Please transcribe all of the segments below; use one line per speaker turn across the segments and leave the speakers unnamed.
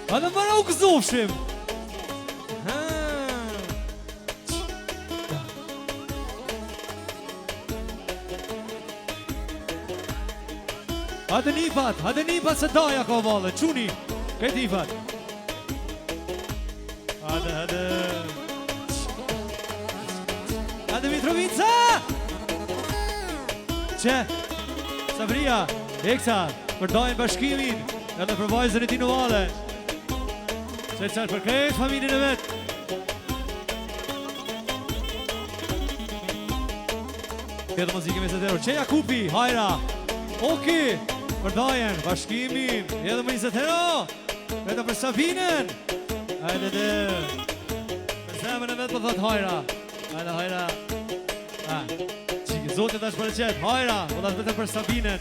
A dhe mëra u këzofshim. Hajde nipat se daja ka vale, quni, këtë nipat. Hajde Mitrovica! Që, Sabria, Eksa, për dajnë bashkimin, edhe për vajzën e Tino Vale. Që qarë për këtë familjen e vetë. Këtë muzike me zetero, që Jakupi, hajra, Oki, për dajnë bashkimin, edhe me zetero, edhe për Sabinen. Hajde dhe, për zemën e vetë për thot hajra. Hajde hajra. Qikë, zotit është për qëtë, hajra, për dhe vetëm për Sabinen.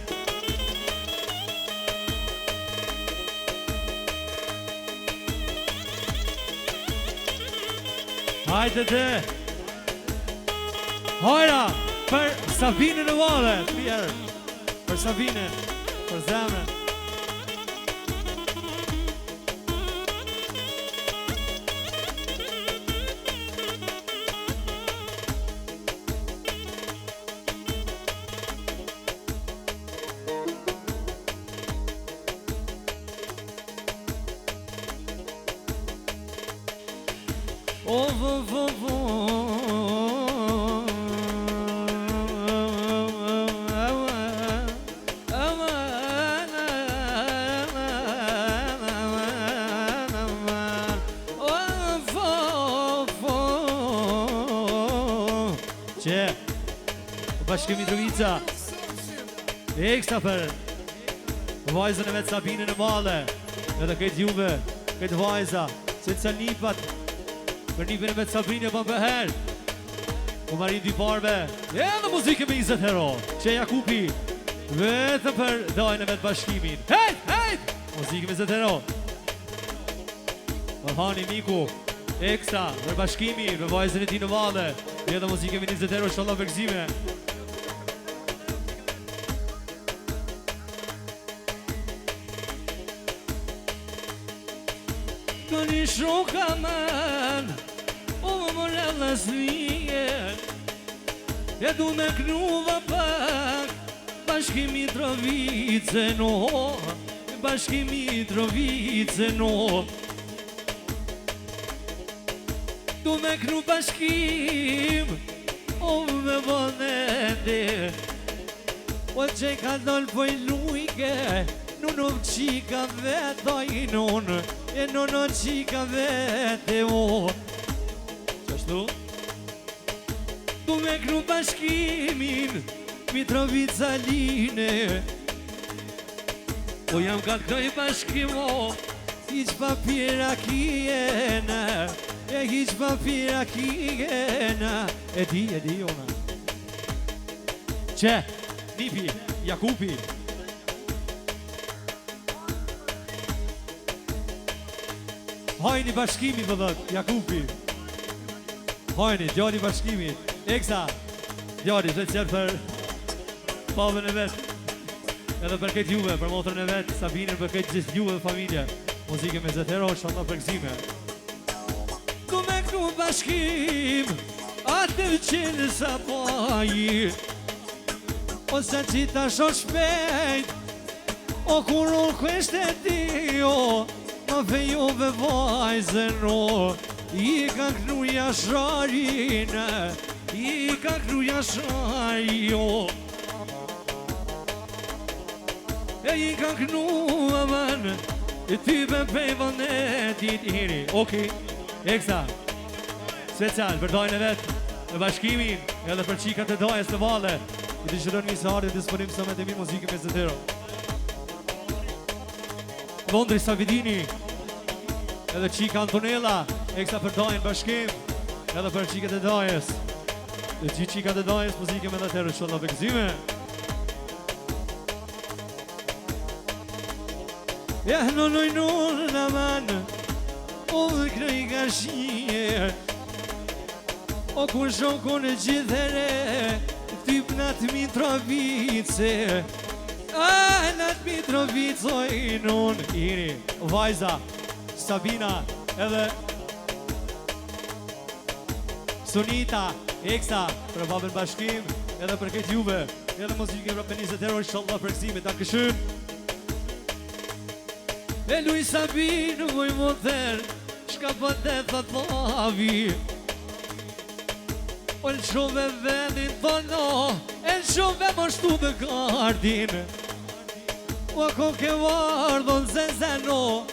Hajde dhe, hajra, për Sabinen e Vale, tjerë, për Sabinen, për zemën. Bashkë Mitrovica, Eksa për vajzën e vetë Sabinen e Vale, edhe këtë juve, këtë vajza, se të nipat, për nipin e vetë Sabine për përherë, ku marin dy parve, edhe muzike me 20 hero, që Jakupi, vetëm për dajnë e vetë bashkimin, hejt, muzike me 20 hero, për Hani Miku, Eksa, për bashkimi, për vajzën e Tino Vale, edhe muzike me 20 hero, shallah për gzime. Një shoka men, o më morella s'vijen, e du me knuva pak, bashki Mitrovice no, bashki Mitrovice no. Du me knu bashkim, o me vonete, o që ka dollë poj lujke, nuno qika vetajnon, e nuno qika vete o. Qashtu? Du me knu bashkimin, Mitrovica line, o jam ka këtoj bashkimo, hiq papira kjena, e hiq papira kjena, e di ona. Që, Nipi, Jakupi, hajni bashkimi vëllët, Jakupi. Hajni, djali bashkimi. Eksa, djali, që qërë për babën e vetë. Edhe për këtë juve, për motrën e vetë, Sabinin, për këtë gjithë juve dhe familje. Muzike me zetero, shallah për gzime. Du me knu bashkim, atë të qenë sa paji, ose qita sho shpejt, o kur unë kështë e dio, ma fejove vajzën o, i ka knuja sharina, i ka knuja shari o, e i ka knua man, e ty me pejvën e dit iri. Oki, Eksa, special për dajnë e vetë, në bashkimin, edhe për qikat e dajës të Vale, i të qërën një sahari dhe disponim së me të mirë muzike me zetero. Londri Savidini, edhe qika Antonella, Eksa për dajnë bashkim, edhe për qikat e dajës. Dhe gjithë qikat e dajës, muzike me zetero, shallah për gzime. Jahno nojnur në manë, o dhe kroj ka shije, o kur shoko në gjithere, typ natë Mitrovice, a natë Mitrovice, oj non, iri, vajza, Sabina, edhe Sunita, Eksa, për babën bashkim, edhe për këtë juve, edhe muzikë për penizet hero, inshallah për gëzime, ta këshën. E luj Sabinu, moj mother, shka për të thot lavi. O në shumë e vendin thono, e në shumë e më shtu dhe gardin. O ako ke vardon zezeno,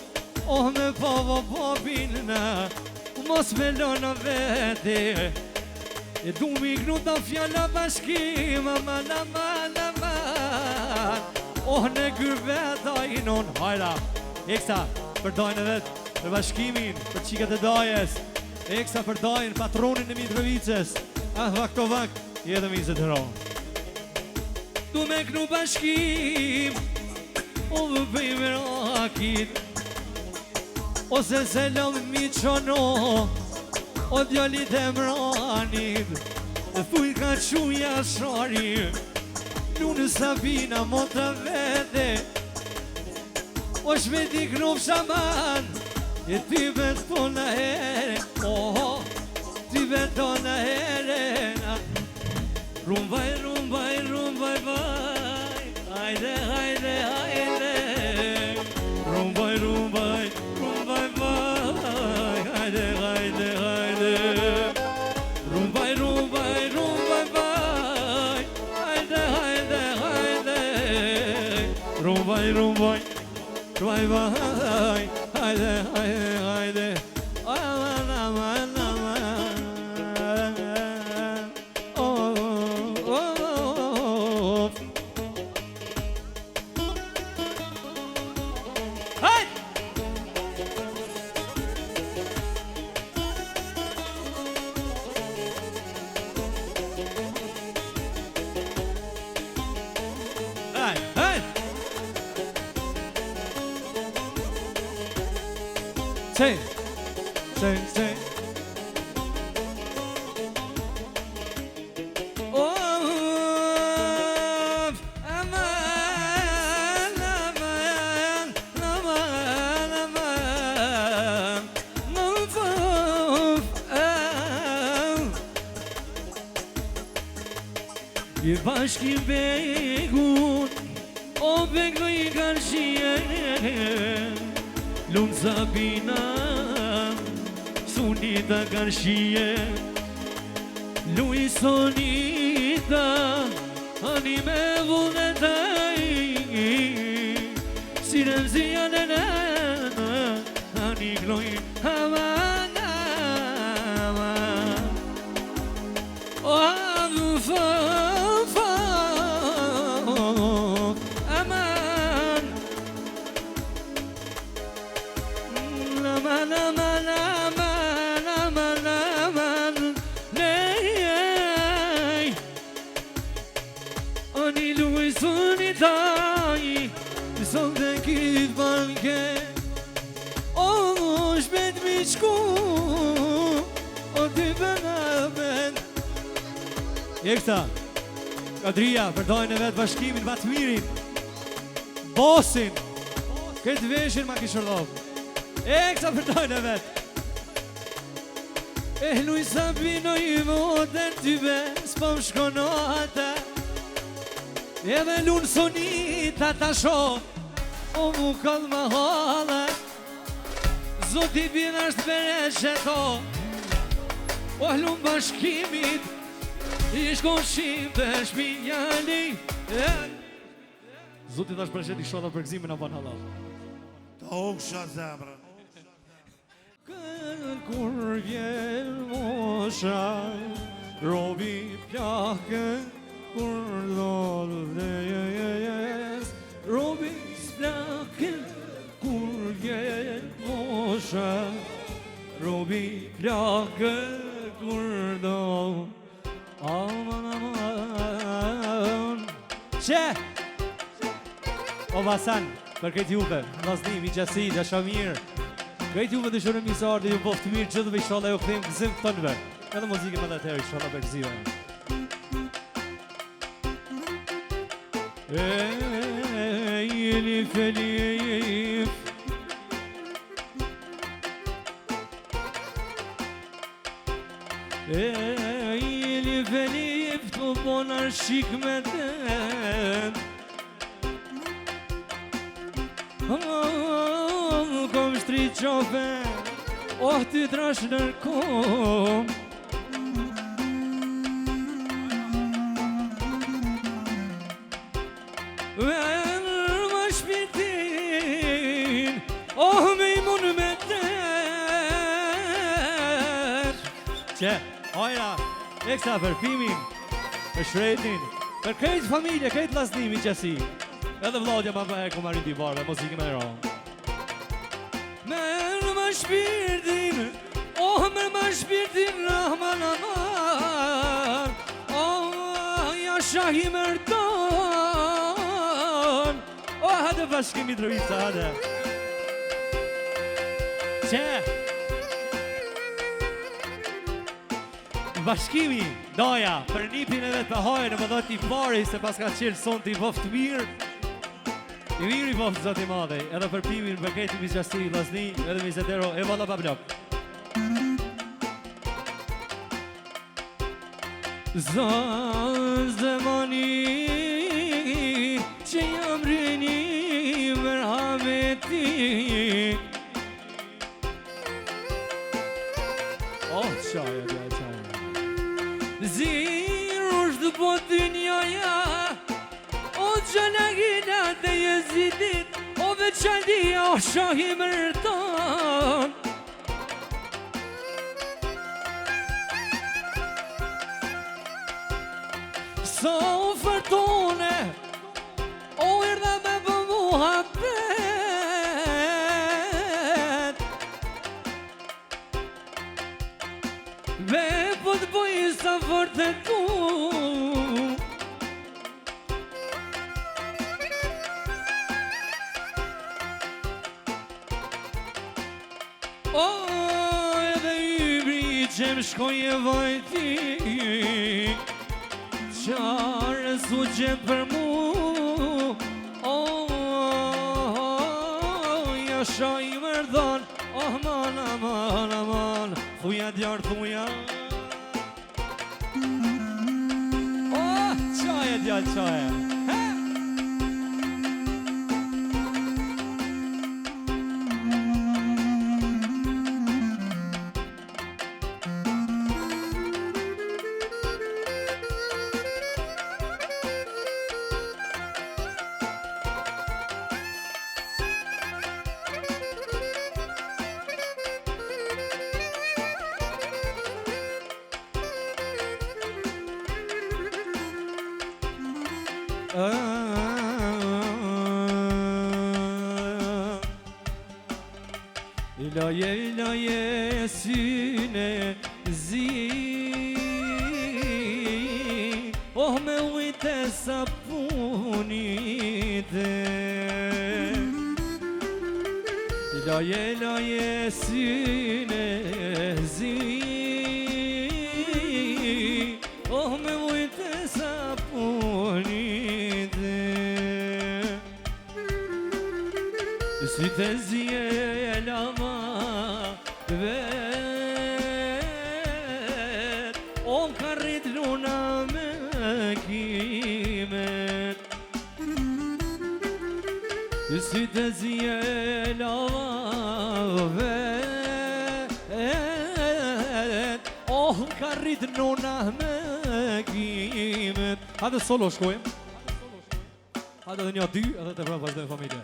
o me pavo popin, mos me lona vete. E du mi gnu ta fjalla bashkim, aman, aman, aman. O në gërve dajnon, hajra. Eksa, për dajnë e vetë, për bashkimin, për qikat e dajes. Eksa për dajnë, patronin e Mitrovicës. Ah, vak to vak, jetë mizet hero. Du me gnu bashkim, o dhe bëjmë rakit. Ose se lëmë mi qono, o djallit e mranit. Dhe thuj ka quja shari, lunë Sabina mota vete. O shmeti knuf shaman, e ty betona here. Oh, ty betona here. Rumbaj, rumbaj, rumbaj, vaj. Hajde, hajde, hajde. Rumbaj, rumbaj, rumbaj, vaj. Hajde, hajde, hajde. Rumbaj, rumbaj, rumbaj, vaj. Hajde, hajde, hajde. Rumbaj, rumbaj. Rumbaj, vaj. Hajde, hajde, hajde. Aman, aman, aman. Oh, oh, oh. Hajde! Say, say, say. Oh, aman, aman, aman, aman, I bashkim begun, o begu I karshien. Lunë Sabina, Sunita karshie. Lui Sonita, ani me vullnetaj. Si rëmzia në nëna, ani gloj aman, aman. O amu fa, aman. Aman, aman, aman, aman, aman. Nej, ani lui Sunitaj, son të kitë banke. O shpet mi qku, o ty bënamen. Ekta, Kadria, përdojnë e vetë bashkimin, Vatmirin, Bosin, këtë veshin ma kishër dhovë. Eksa përdojnë e vetë. Luj Sabino I modern ty bes, po më shkonota. Edhe lunë Sonita ta shumë, o mu kallë më halë. Zoti bina është bereshe to, o lunë bashkimit, I shkon shim të shpinjali. Zoti ta shpreshet I shoda për gëzimin a ban halal.
Ta uksha zemrën.
Kur vjen mosha, robi plakën, kur dhollë vlejes, robi plakën, kur vjen mosha, robi plakën, kur dhollë. Aman, aman. Që? O Vasan, për këtë juve, Nazlim, I Gjasi, Gjashamir, këtë juve dëshërë misar dhe ju boftë mirë gjithëve, inshallah ju këthejmë gëzim të tënve. Edhe muzike me dhe të herë, inshallah për gëzive. Elif, elif, shik me den Kom shtri qofe Oh ty trash nërkom Ver më shpirtin Oh me imun me den Që, ojra, eksa për fimin Për shretin Për krejt familje, krejt lasnimi qësi Edhe vlodja ma për e ku marin t'i barve Muzikë me ro Merë më shpirtin Oh merë më shpirtin Rahman aman Oh ja shahi mërton Oh hajde bashkimi Mitrovica hajde Që Bashkimi, doja, për nipin e vetë për hajë në më dhët i pari se pas ka qelë son t'i voft mirë I mirë i voft zoti madhe, edhe për pimin për kreti misjasti, lasni, edhe misetero, e valla pa blok Zon zemani që jam rini mërhameti Oh, qaja, qaja Zir është po dynjoja O gjanagina dhe jezidit O veçandia o shahi mërton Sa ofertone O erdha me për muhabet Ve po të bëjë sa fort e ku O edhe ybri që më shkoj e vajti Qarë su që për mu O ja sha i mërdon Oh man aman aman Thuja djarë thuja Oh qaje djarë qaje İlaye sine zi Oh me ujte sapuni de İlaye sine zi Oh me ujte sapuni de Si te zje lama vet O ka rrit luna me kimet Si te zje lama vet O ka rrit luna me kimet Hajde solo shkojmë Hajde dhe një dy edhe të prapë vazhdojmë familje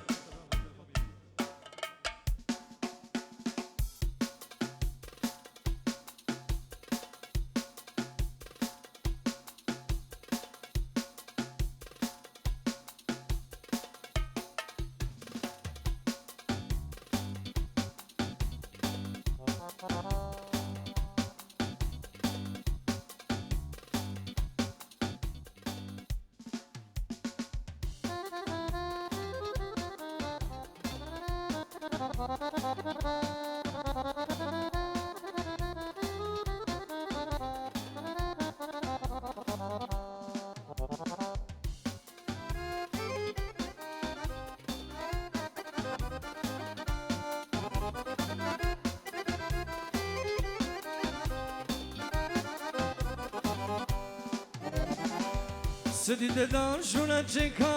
Se ti të dashura që ka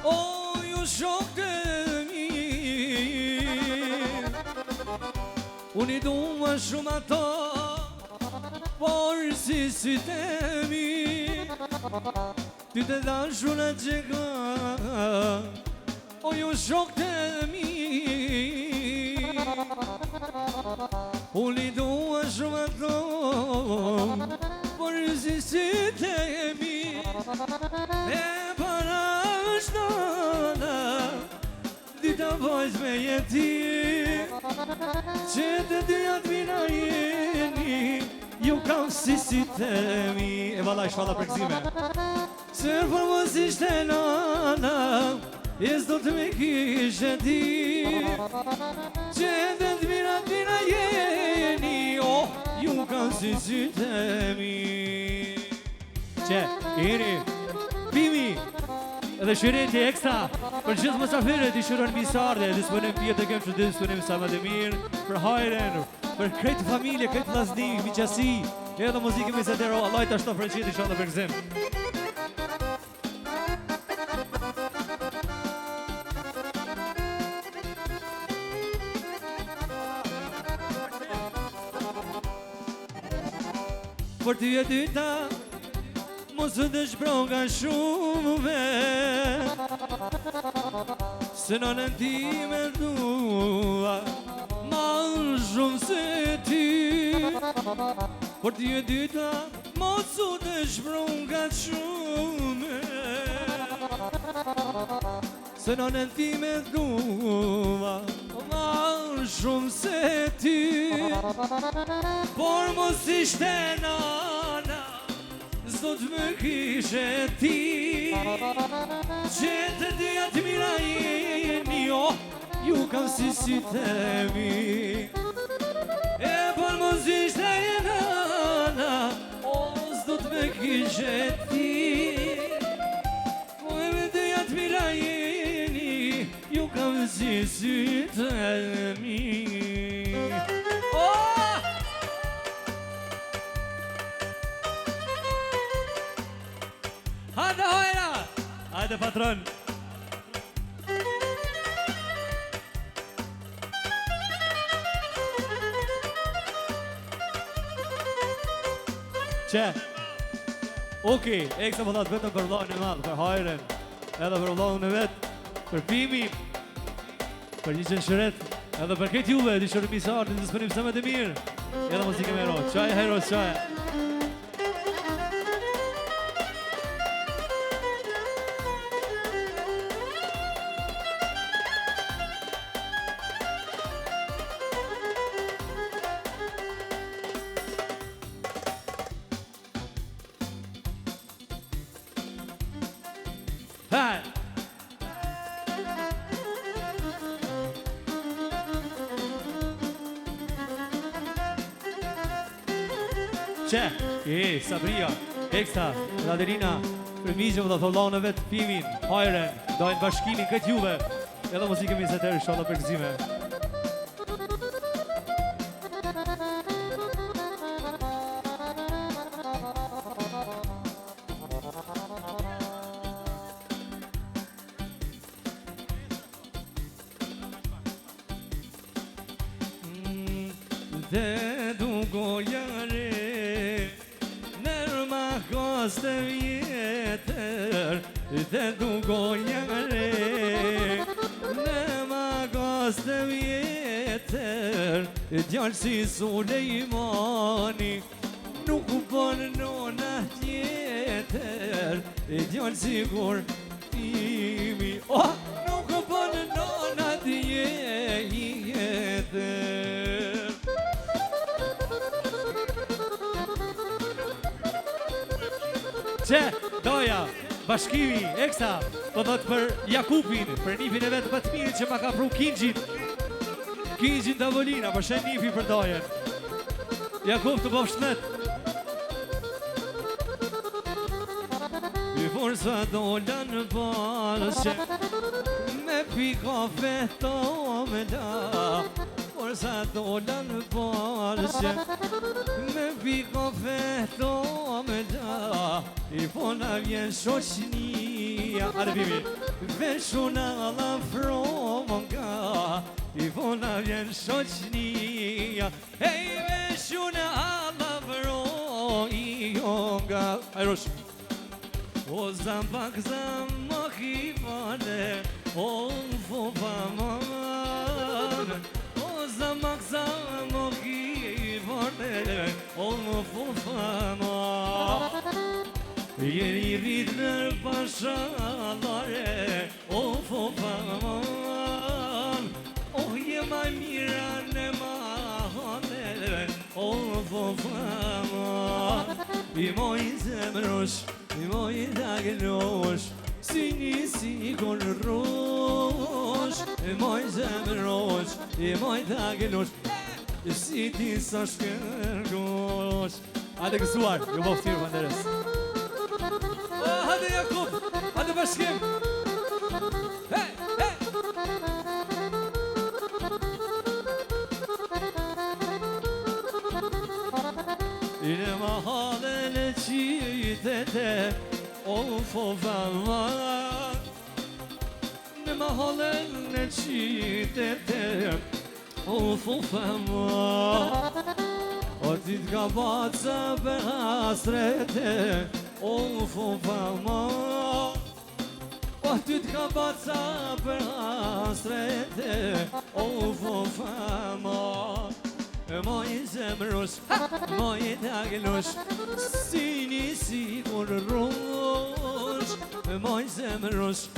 O ju shok të mirë Unë I dua shumë ato Por si sytë mi Ti të dashura që ka O ju shok të mirë Unë I dua shumë ato Por si sytë mi E para është nana Dita vajzë me jeti Që të dyat vina jeni Ju kam si temi E vala ishtë falla përgzime Sër për mos ishte nana E s'do të me kishe ti Që të dyat vina jeni Oh, ju kam si temi Që, jeni Pimi Edhe shireti ekstra Për gjithë mësafirët I shirën misarde Disponim pjetë e kemë që disponim sa më dhe mirë Për hajren Për krejtë familje, krejtë lasni, miqasi Edhe muzikë me zetero Allah I të ashto për qitë I shonë dhe për gzim Për ty e dyta Mos të shproga shumë Se nënën ti me dua Ma shumë se ti Por ti e dyta Mos të shproga shumë Se nënën ti me dua Ma shumë se ti Por mos ishte nana S'do të më kishe ti Që të dyat mira jeni Oh, ju kam si temi E por mos ishte e nana Oh, s'do të më kishe ti Po e me dyat mira jeni Ju kam si temi Hajde hojra! Hajde patron! Që? Oki, eksa më dhatë vetëm për vlojnë e madhë, për hajren Edhe për vlojnë e vetë, për pimi Për një qenë shëret Edhe për këtë juve, di shërë misartë, në disponim së me të mirë Edhe muzike me hero, qaj hero, qaj Hej! Që? Sabria, Ekstra, Raderina, Përmizjëm dhe thollon e vetë Pimin, Hajren, dojnë bashkimin këtë juve Edhe muzike mi zeteri shonë për gëzime Dhe du gojare Nërma koste vjetër Dhe du gojare Nërma koste vjetër Djallë si Sulejmani Nuk u për nona tjetër Djallë si kur timi Nuk u për nona tjetër Që, doja, bashkimi, eksa, po dhët për Jakupin, për nifin e vetë më të mirë që ma ka pru Kingjin Tavolina, për shen nifi për dojen. Jakup të bëf shnet. I forsa dolla në balës që me pi kafe to me da, por sa dolan parqe me pi kafe to me da I pona vjen shoqnia Are bimi Veshuna la fromonga I pona vjen shoqnia Hej veshuna la fromonga Ajrosh O zambak zamak I vane O fofaman O zamak zamak I vane O fofaman Jeri rrit nër pashalare O fofaman O jema mira në mahane O fofaman I moj zemrosh I moj dagnosh Si nisi kon rosh I moj zemrosh I moj dagnosh Si ti sa shkërgosh Hajde gëzuar, ju boftirë Banderes Hajde Jakub, hajde bashkim Hey, hey I në mahallën e qytete Of aman Në mahallën e qytete Of aman O ti t'ka baca për hasrete Of aman O ti t'ka baca për hasrete Of aman Moj zemrosh, moj daglosh Si nisi kur rosh Moj zemrosh,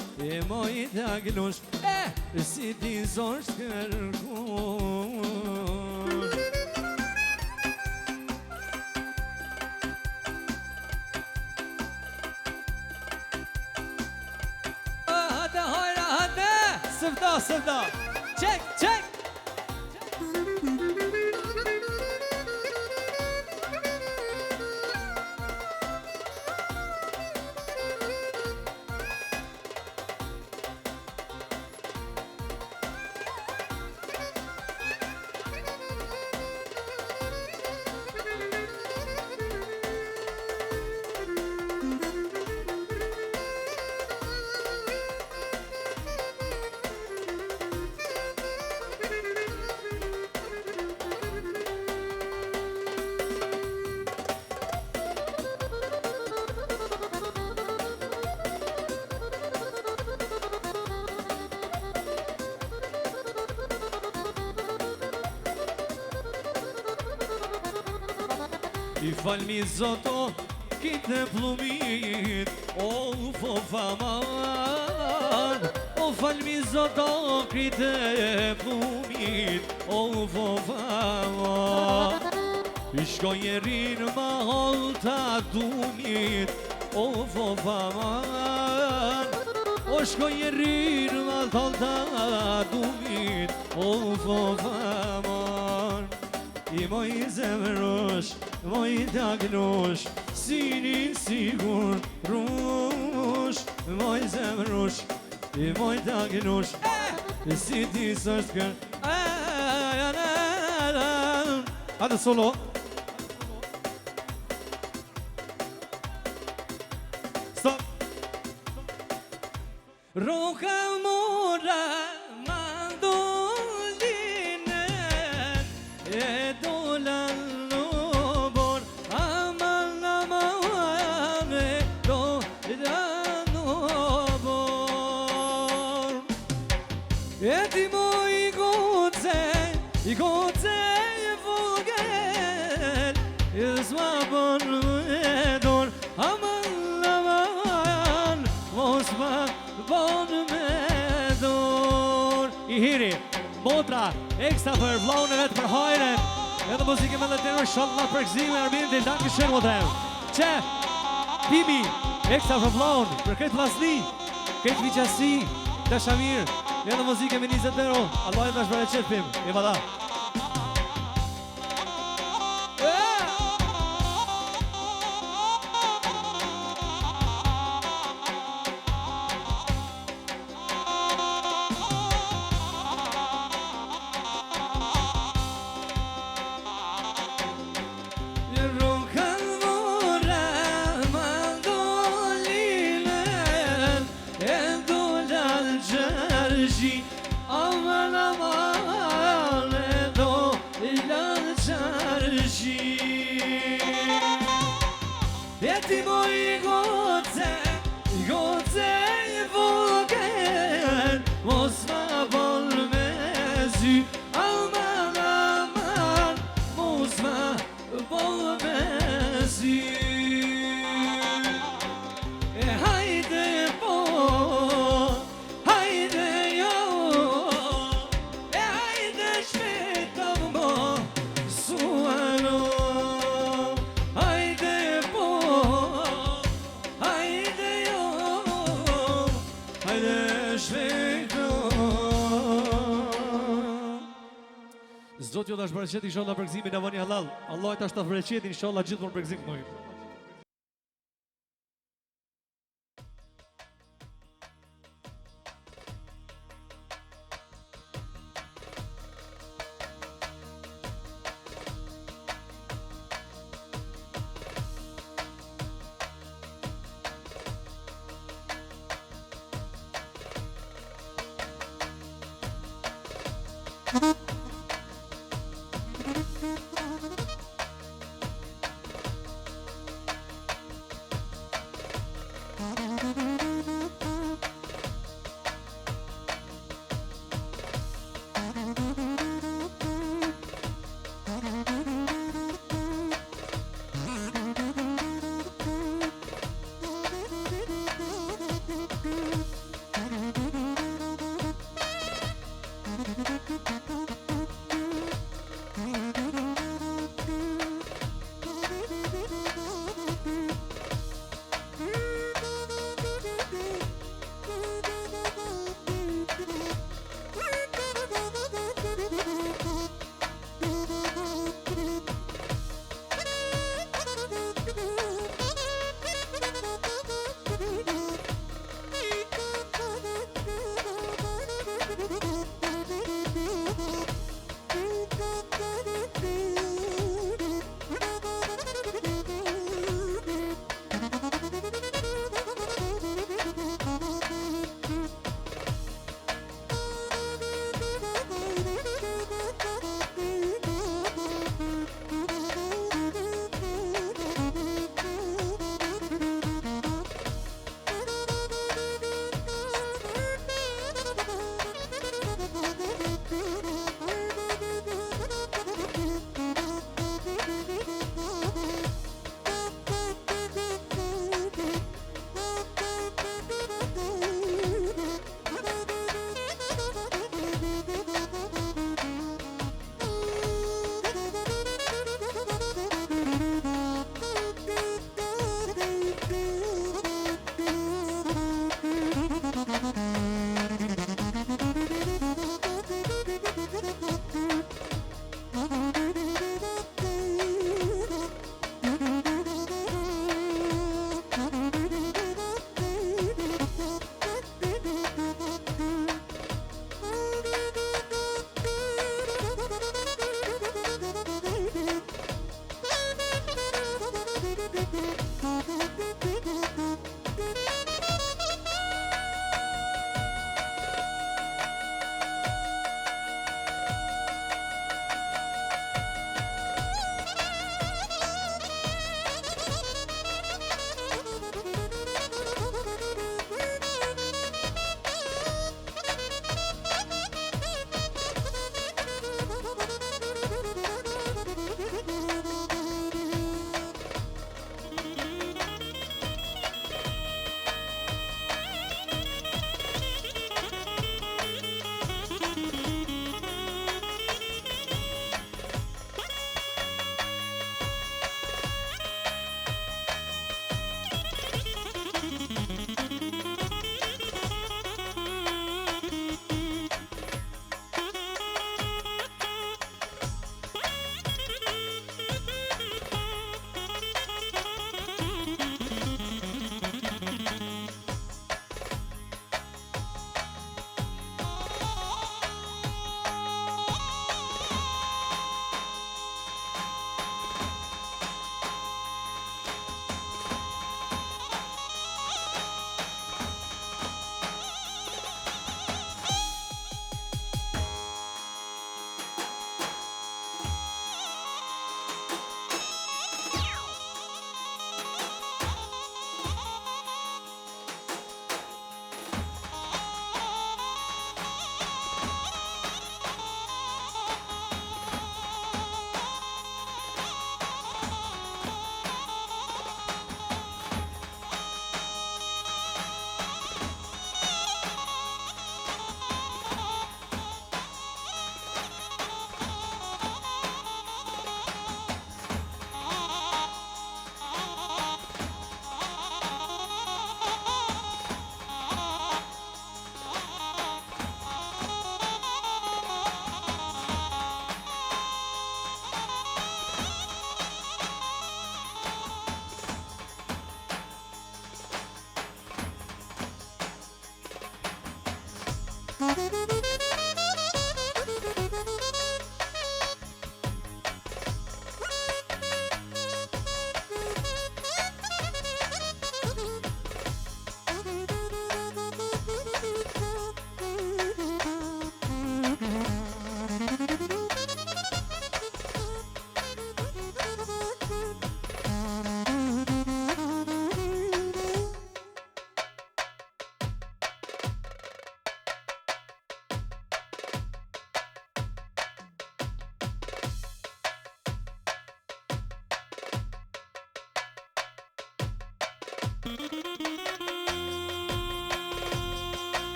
moj daglosh Si ti zosh kërkosh Hajde, hajde, hajde Sëfda, sëfda Qek, qek I falmi zoto kite plumit O fofaman O falmi zoto kite plumit O fofaman I shkoj jerin ma holta dumit O fofaman O shkoj jerin ma holta dumit O fofaman I moj zemrosh Moj dagnosh Si sigur rush Moj zemrosh I moj dagnosh Si ti sështë kër Hajde solo Stop Roka mora mandoline E dolan E ti mo I goce e vogel I s'ma bon me dor Aman Mos ma bon me dor I hiri Motra Ekstra për vllaun e vetë për hajren Edhe muzike me dhe tenor Shallah për gzime Armin të danke shenë motrem Qe Pimi Ekstra për vllaun Për këtë vlasni Këtë viqasi Dashamir Edhe muzike me 20 euro Allah e dash për e qepim E vada çarshi aman aman e do ilan çarshi e ti moj goce goce vogel mos ma bol me zy aman aman mos ma bol me zy e hajde po hajde jo e hajde shpejt mo suano hajde po hajde jo hajde shpejt Zot jo dash bërëqet inshallah për gëzimin e vani halal Allah e ta shtë bërëqet inshallah gjithë për gëzim të mëjë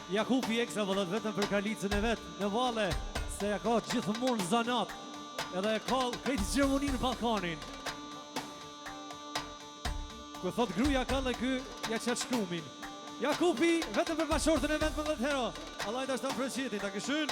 Jakupi Ekstra vëllat vetëm për karlicën e vetë në vale, se ja ka gjithmonë zanat, edhe e ka krejti gjermonin në Balkanin. Kë thot gruja ka dhe kë ja qatë shkrumin. Jakupi vetëm për bashortën e vetë për dhe të hero. Allah i dashtan për qiti, ta këshyn.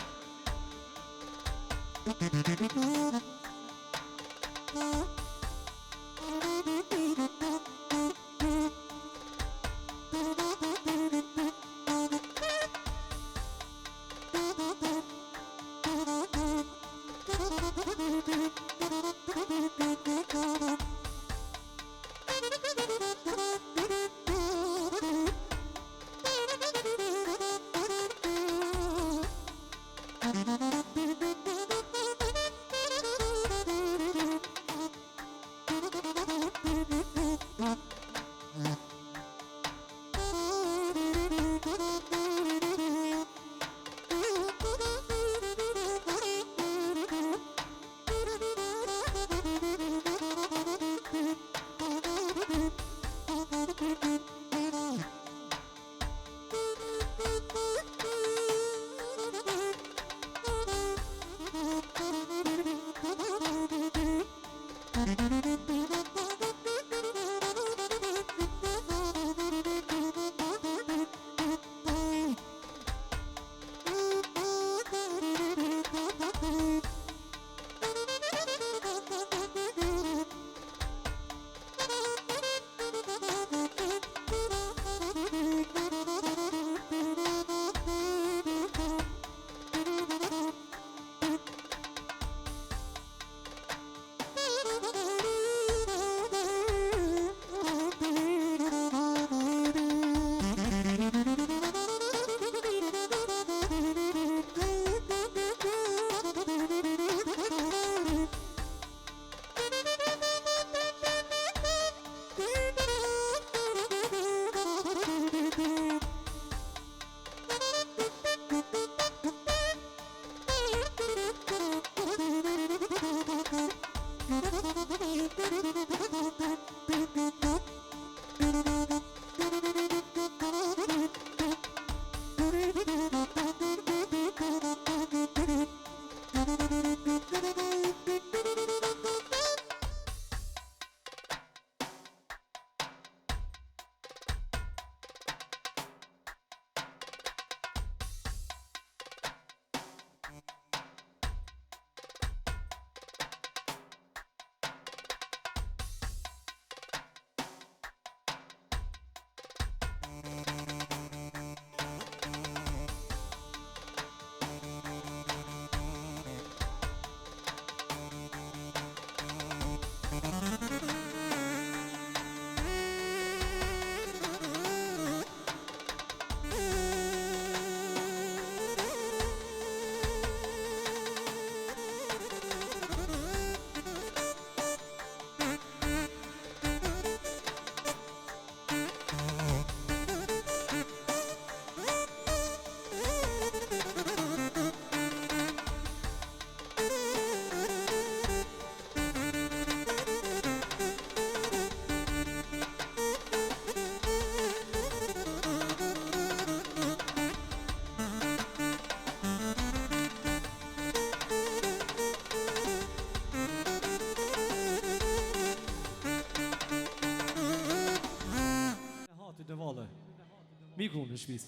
Miku në shpis.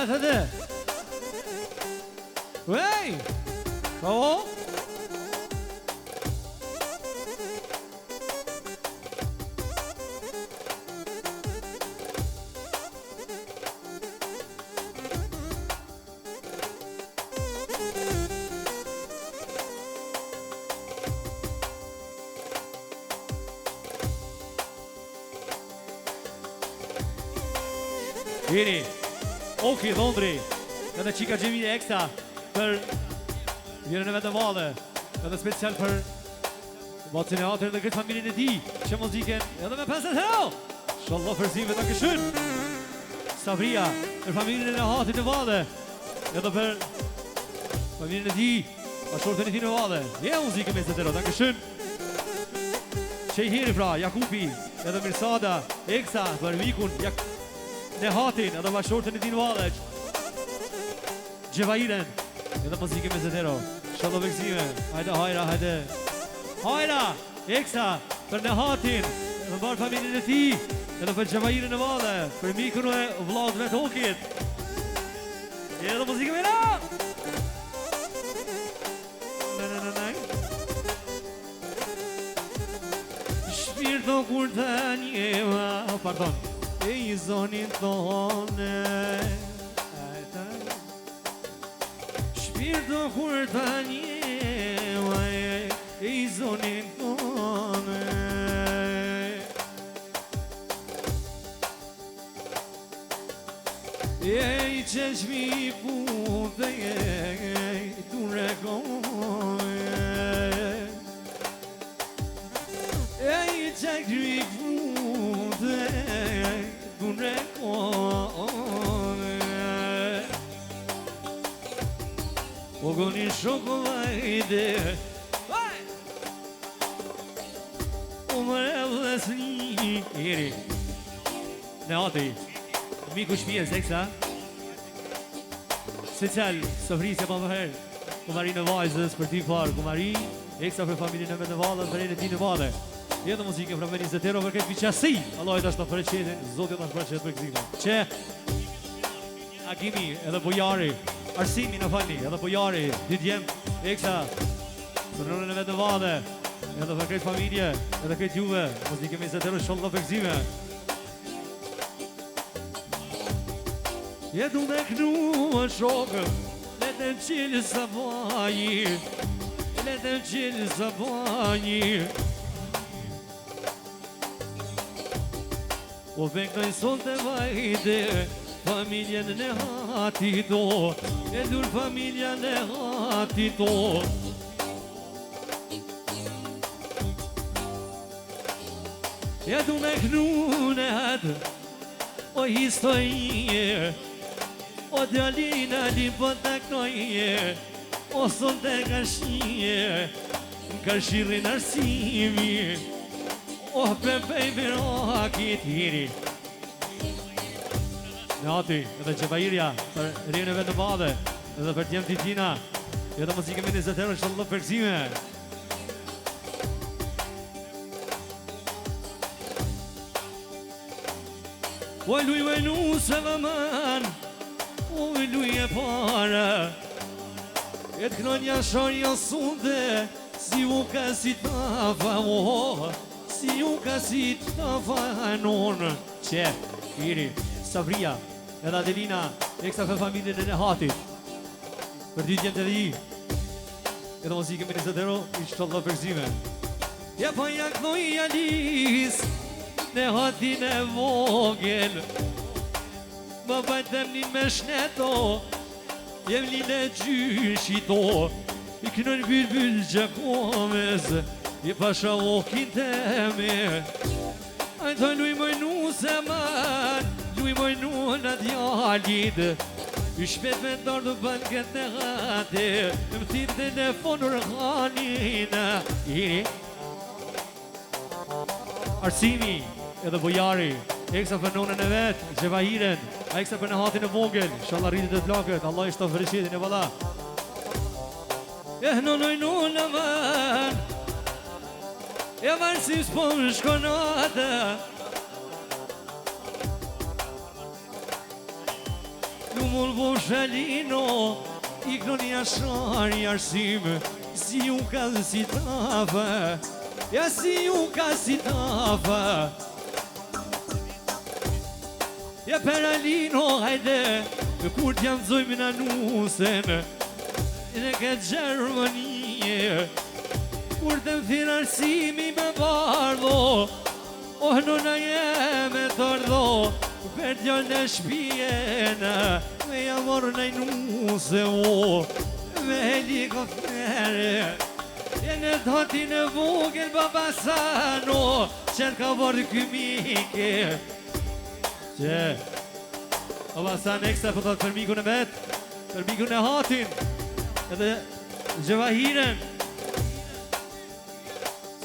هذا وي هو Vieni Oki, Londri, edhe qika Gjemile Eksa për vjerën e vetë madhe, edhe special për bacin e atër dhe këtë familjen e ti, që muziken edhe me 50 euro. Shallah fërzime të këshën. Sabria, për familjen e hatit e madhe, edhe për familjen e ti, pa shortën e ti në madhe. Je muzike me 50 euro, të këshën. Qejhiri pra, Jakupi, edhe Mirsada, Eksa, për Mikun, në hatin, edhe bashortën e ti në valëq Gjevajiren edhe muzike me zetero Shallo vekzime, hajde hajra, hajde Hajra, Eksa për në hatin, edhe barë familjen e ti edhe për Gjevajiren në valë për mikun e vlaut vetë Okit edhe muzike me ra Shpirto kur të njeva Pardon E i zonin tonë Shpirto kur të njeva E i zonin tonë E i qeshmi pute E tu rekone kry funde Gune kone O goni shokolajde O mre vlesni Iri Në ati Miku shpije zeksa Special sofrisja pa më herë Kumari në vajzës për ti parë Kumari Eksa për familin e me në valë Për e në ti në valë Jetë muzike fra meni zetero për këtë fiqasi Allah e ta shtë për qetin Zotit ta shtë për qetë për këzime Që Agimi edhe bujari Arsimi në falni edhe bujari Didjem Eksa Për nërën e me në valë Edhe për këtë familje Edhe këtë juve Muzike me zetero shallah për këzime Jetu me knua shokë Letëm qilë sa baji Letëm qilë sa baji O vektoj sot të vajde Familjen në hati to E dur familjen në hati to Jetu me knunet O historie O djalina li po të knoje O son të kashie Ka shirin arsimi O pepej miraki tiri Në ati edhe Qebajirja Për rrën e vetë në badhe Edhe për tjem titina Edhe muzike me një zetero shallah përksime O luj se vëman O luj e para E të knonja shonja sunde Si u ka si tafa Si u ka si tafa non Që, Iri, Sabria Edhe Adelina Eksa për familjen e në hatit Për dy djemë të dhe i Edhe muzike me një zetero Inshallah përksime Ja pa ja knoj Alis Në hatin e vogel Më bajtem një me shneto Jem një në gjyshito I kënën bylbyl gjakomez I pasha okin teme Ajto luj mojnu se man Luj mojnu në djallit I shpet me ndorë dë ban këtë në gate Më thirë telefonur ghanina Iri Arsimi edhe bujari Eksa për nonën e vetë, Gjevahiren A eksa për në hatin e vogel Inshallah rritit e plakët, Allah ishtë të fërëshetin e valla Nonoj nonë man E varsim s'po më shkonata Lumur bo shalino I knoni ashari arsim Si ju ka dhe si tafa Ja si ju ka si tafa Ja peralino hajde Kur t'jam zojmë në nusen Në këtë Gjermanie Kur të më thirë arsimi me bardho Oh nëna jeme të ardho Per t'jallë në shpijena Me jamorë në nuse Me helikoptere E në dhati në vogel babasano Qërë ka bërë kymike Që Babasan ekstra për thotë për mikun e vetë Për mikun e hatin Edhe Gjevahiren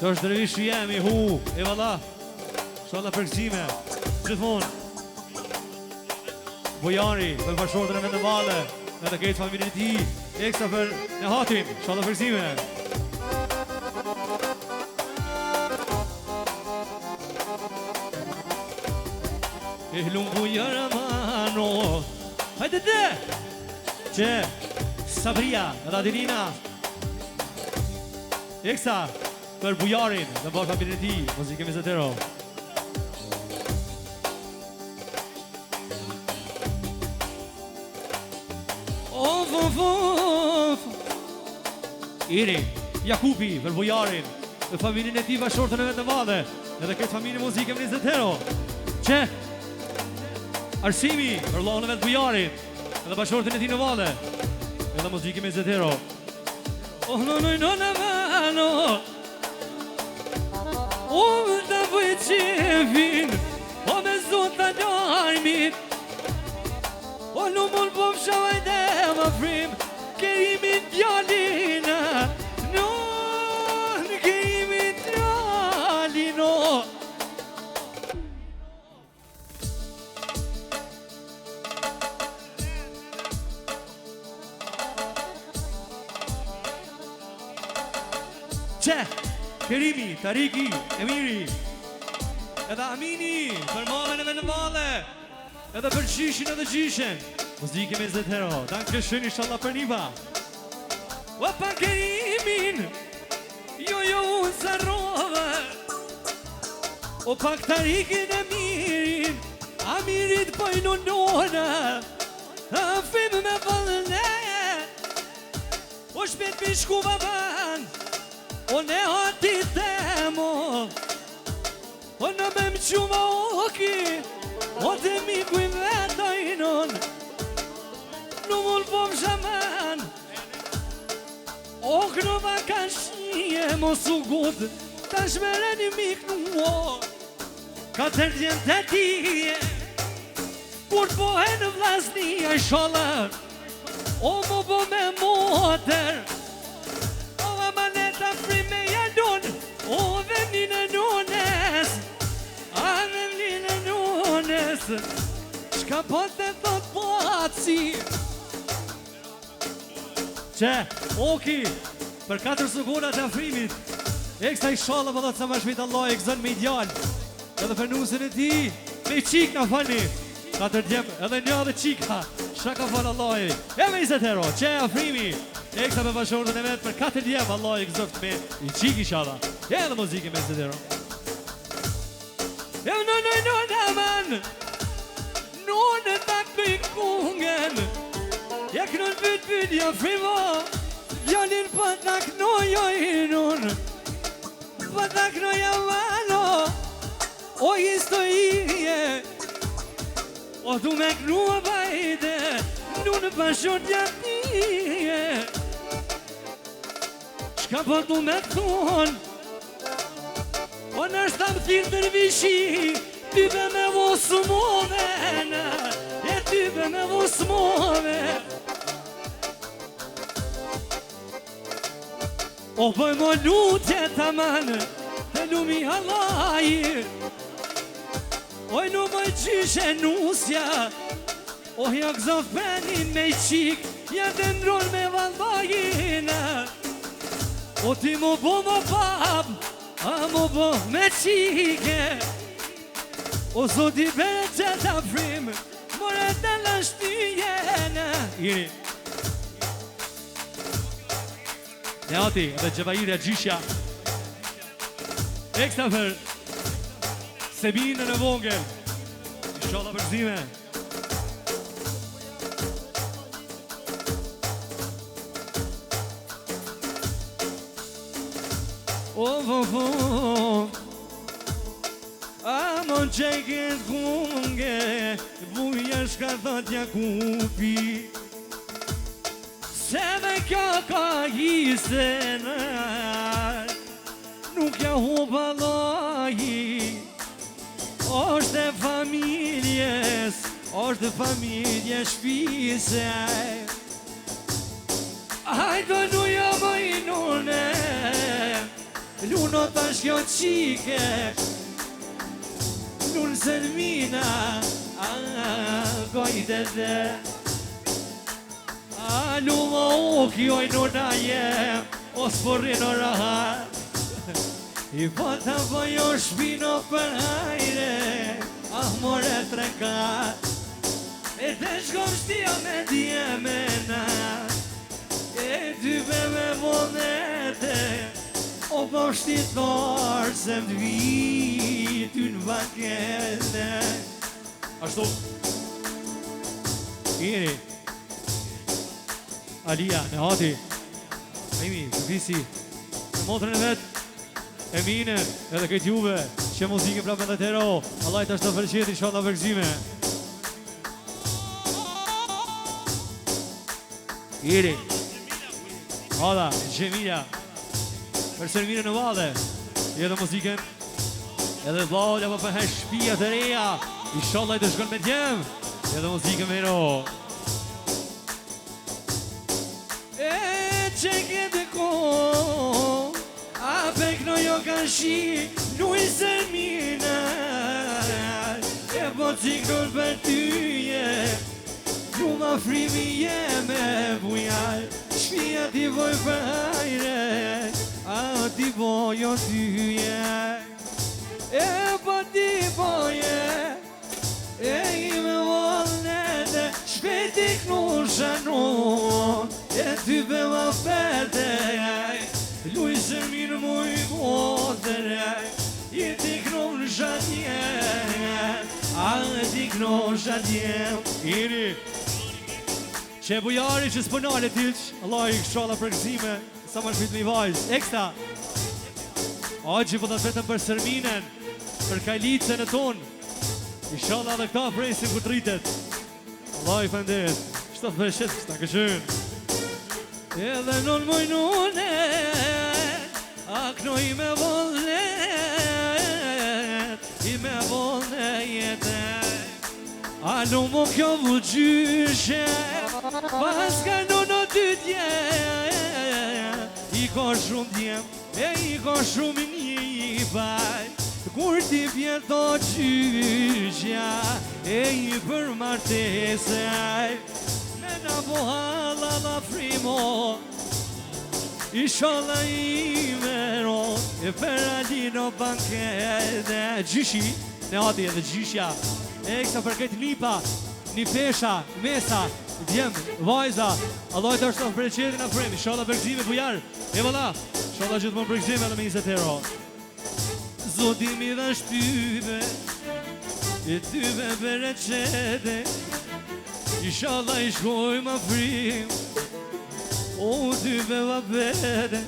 Së është dërvishu jemi hu E valla Shala përksime Gjithmon Bojari Për bashkordën e me në vale Edhe kejtë familjen e ti Ekstra për në hatin Shala përksime E lumbu jara mano Hajde dhe Që Sabria edhe Adelina Eksa Për bujarin Dhe bërë familjen e ti Muzike me zetero Of Iri Jakupi Për bujarin Dhe familjen e ti bashortën e vetë në vade Edhe këtë familje muzike me zetero Që Arsimi Për lohën e vetë bujarin Edhe bashortën e ti në vade Edhe muzike me zetero Oh no no no no no Oh da bëjt mund po fshavaj dhe më frim Kerimin djallina Non kerimin djallino Qe, Kerimi, Tariki, Emiri Edhe Amini, për mamën e me në vale Edhe për gjishin edhe gjishen Muzike me zetero, danke shën inshallah për niva Opa Kerimin, jo unë zarrove Opa Tarikin Emirin, Amirit pojnë nona Afim me vëllëne O shpet mi shku baban O ne hati temo O në me më qumë oki O të mi kujmë vetojnon Në mullë po më shaman O kënë va ka shije Mos u gut Ta shmere një mik në Ka të rgjën të tije Kur po e në vlasnia sholër O më po me motër O me maneta frime jadon O dhe një në nunes A dhe një në nunes Shka po të thot paci Qe, oki Për 4 sekundat e afrimit Eksa i shala për dhe të sa më shmit Allah E këzën me ideal Edhe për nusën e ti Me qik në fani 4 djem edhe një dhe qika Shaka falë Allah E me 20 euro Qe afrimi Eksa me bashkërën e vetë për 4 djem Allah e këzëft me i qik i shala E dhe muzike me 20 euro E në man Në tak për i kungen Ja kënën pyt ja frimo Jolin për tak në jojnun Për tak në javano O historie O du me knua bajde Nu në pashon gjatije Shka po du me thon O nështë tam thirë dërvishi Tybe me vosmove E tybe me vosmove O bëj mo lutje të manë Të lumi halaji Oj në më gjyshe nusja O ja këzofenin me qik Ja të ndron me vallajina O ti mu bo më bab A mu bo me qike O zoti bere që të frim More të lështyjene Iri Ne ati dhe gjevajirja gjysha Eksta për Sebinën e vogël Inshallah përzime A mon qeket kunge Buja shka thot Jakupi Se me kjo ka hisena Nuk ja hupa lahi Oshte familjes Oshte familje shpise Hajdo nuja më i nune Luno të shkjo qike Lunë Selmina Gojte dhe Lumo u kjoj nuna jem O sporrin o rahat I pota po jo shpino për hajre Ah more trekat E të shkom shtia me djemena E type me vonete O po shtitor se m'dvi ty n'vakete Ashtu Iri Alia, Nehati Mimi, Visi Motrën e vetë Emine, edhe këtë juve Që muzike prapë edhe tero Allah i të ashtë të fërqet, inshallah vërgzime Iri Ada, Gjemila Për Selmina në vade Edhe muziken Edhe vladja për përhe shpia të reja Inshallah i të shkon me djem Edhe muziken me ro që këtë ko A pekno jo ka shi Nuj se mine E po cikron për tyje Ju ma frimi jeme bujaj Shpia ti voj për hajre A ti vojo tyje E po ti voje E i me volnete Shpeti knusha non E ty be ma ferte Luj se mirë muj botere I ti knusha tje A ti knusha tje Iri Që bujari që s'pënale tilq Allah i këshalla për gëzime Sa më shpit me i vajz Ekstra Aji po të vetëm për sërminen Për kajlicën e ton Inshallah dhe këta presim ku të rritet Allah i fëndet Shtë të përshet kësta këshën Edhe non moj nune A këno i me volne I me volne jetë A në më kjo vëgjyshe Pas ka në ty tje I ka shumë djem E i ka shumë një baj Kur ti vjen të gjyqja E i për martesaj Me në bohala la frimo Ishala i mero E për alino bankete Gjyshi Ne ati edhe gjyshja E kësa për këtë lipa Një pesha, mesa Djem, vajza Allah të është të për qetin a frem Ishala për gzime bujar E vëlla Ishala gjithë më për gzime edhe me 20 euro Zotimi dhe shtyve E tyve për e qete Ishallah i shkoj ma frim O tyve va bede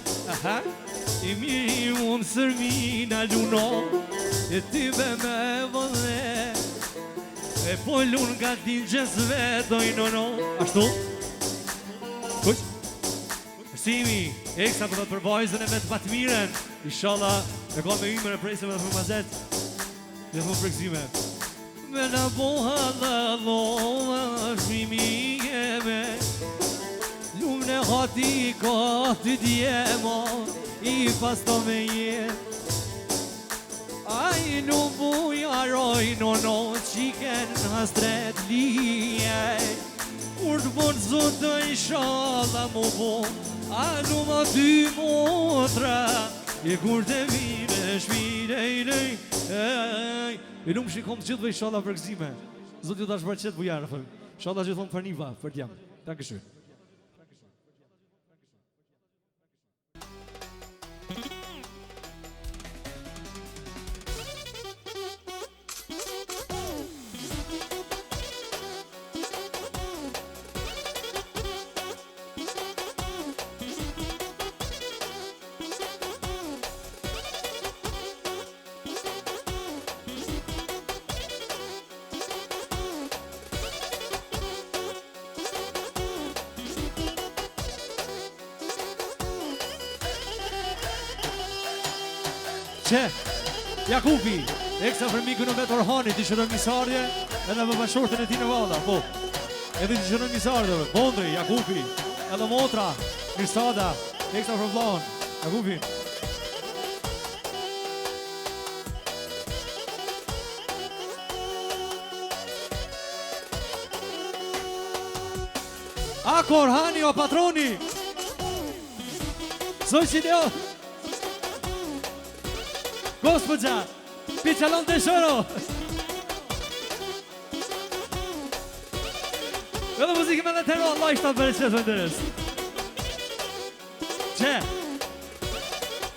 I miri unë sërmina luno E tyve me vëlle E po lunë ka tin që svetoj nono Ashtu? Kuq? Simi, eksa për të për vajzën e vetë patë miren Ishallah e ka me imër e prejse me dhe për mazet Dhe më prekzime Me në bohala lova shmimi jeme Lumë në hati ka të djema I pas të me jem Ai në bujaroj nono Qiken hastret lijej Kur të bon zotë i shala mu bon A në ma ty motra E kur të vire shmire i lej E nuk shikom të gjithve i shala për gëzime Zotë ju të ashtë bërqet bujarë Shala gjithon për një va, për t'jam Tankë shumë Që, Jakupi, eksa për miku në vetë Orhanit, i shërën misardje, edhe më bashortën e ti në valla, po. Edhe i shërën misardje, Bondri, Jakupi, edhe Motra, Mirsada, eksa për vlaun, Jakupi. Ako Orhani o patroni, soj që deo, Gospodja, Pichalon Tesoro Edhe muzikë me dhe tero, Allah ishtë të për e qëtë vëndërës Që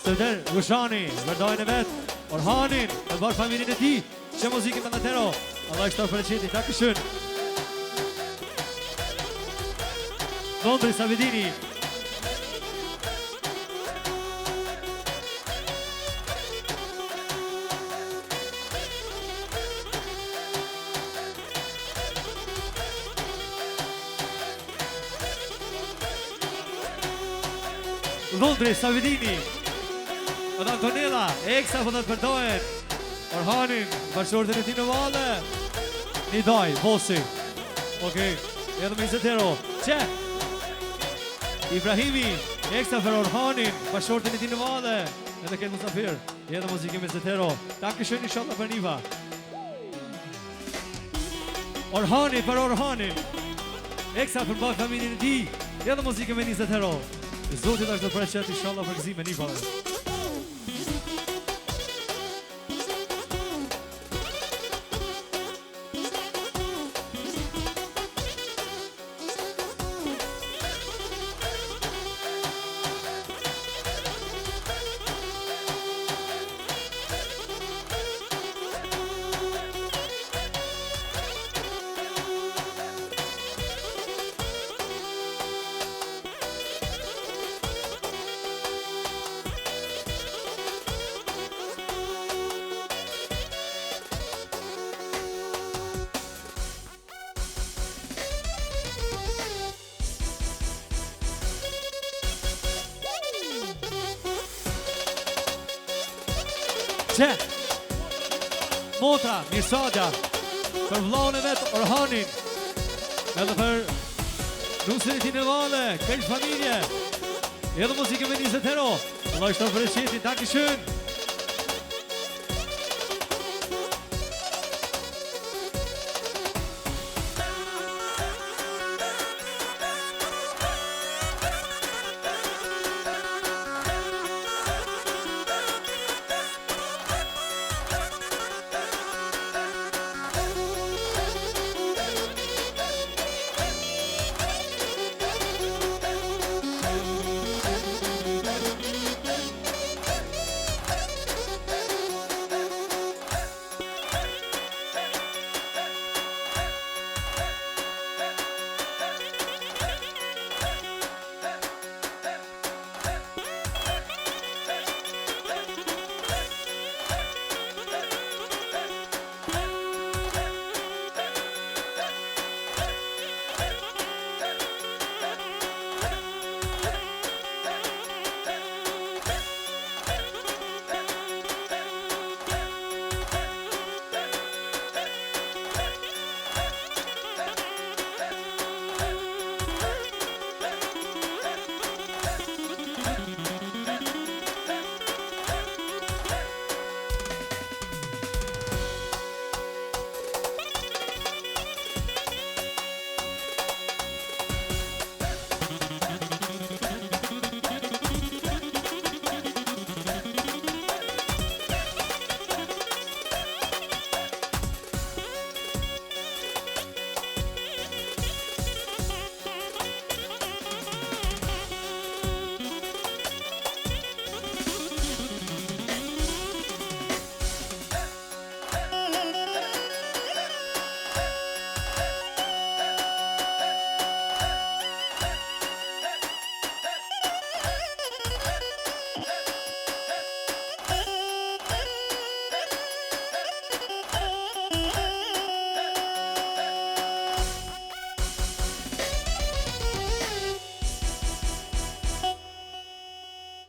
Sëvder, Gushani, vërdojnë e vetë Orhanin, e bërë familin e ti Që muzikë me dhe tero, Allah ishtë të për e qëtë Takë shën Dondri Savidini Dondri Savidini Edhe Antonella, eksa po të të përdojen Orhanin, bashkëshortën e ti në vale Nidaj, Bosi Okej, edhe me 20 euro Që? Ibrahimi Ekstra për Orhanin, bashortin e ti në madhe. Edhe këtë musafir, edhe muzikë me Zetero. Dankeschön inshallah për Niva. Orhani për Orhanin. Ekstra për bak familjen e ti, edhe muzikë me një Zetero. Zotit është do preqet inshallah për gëzime Nivave. Që Motra, Mirsadja, për vllaun e vetë Orhanin, edhe për nusin e ti në vale, këtë familje, edhe muzikë me një Zetero. Allah ishtë të përreqetin, dankeschön.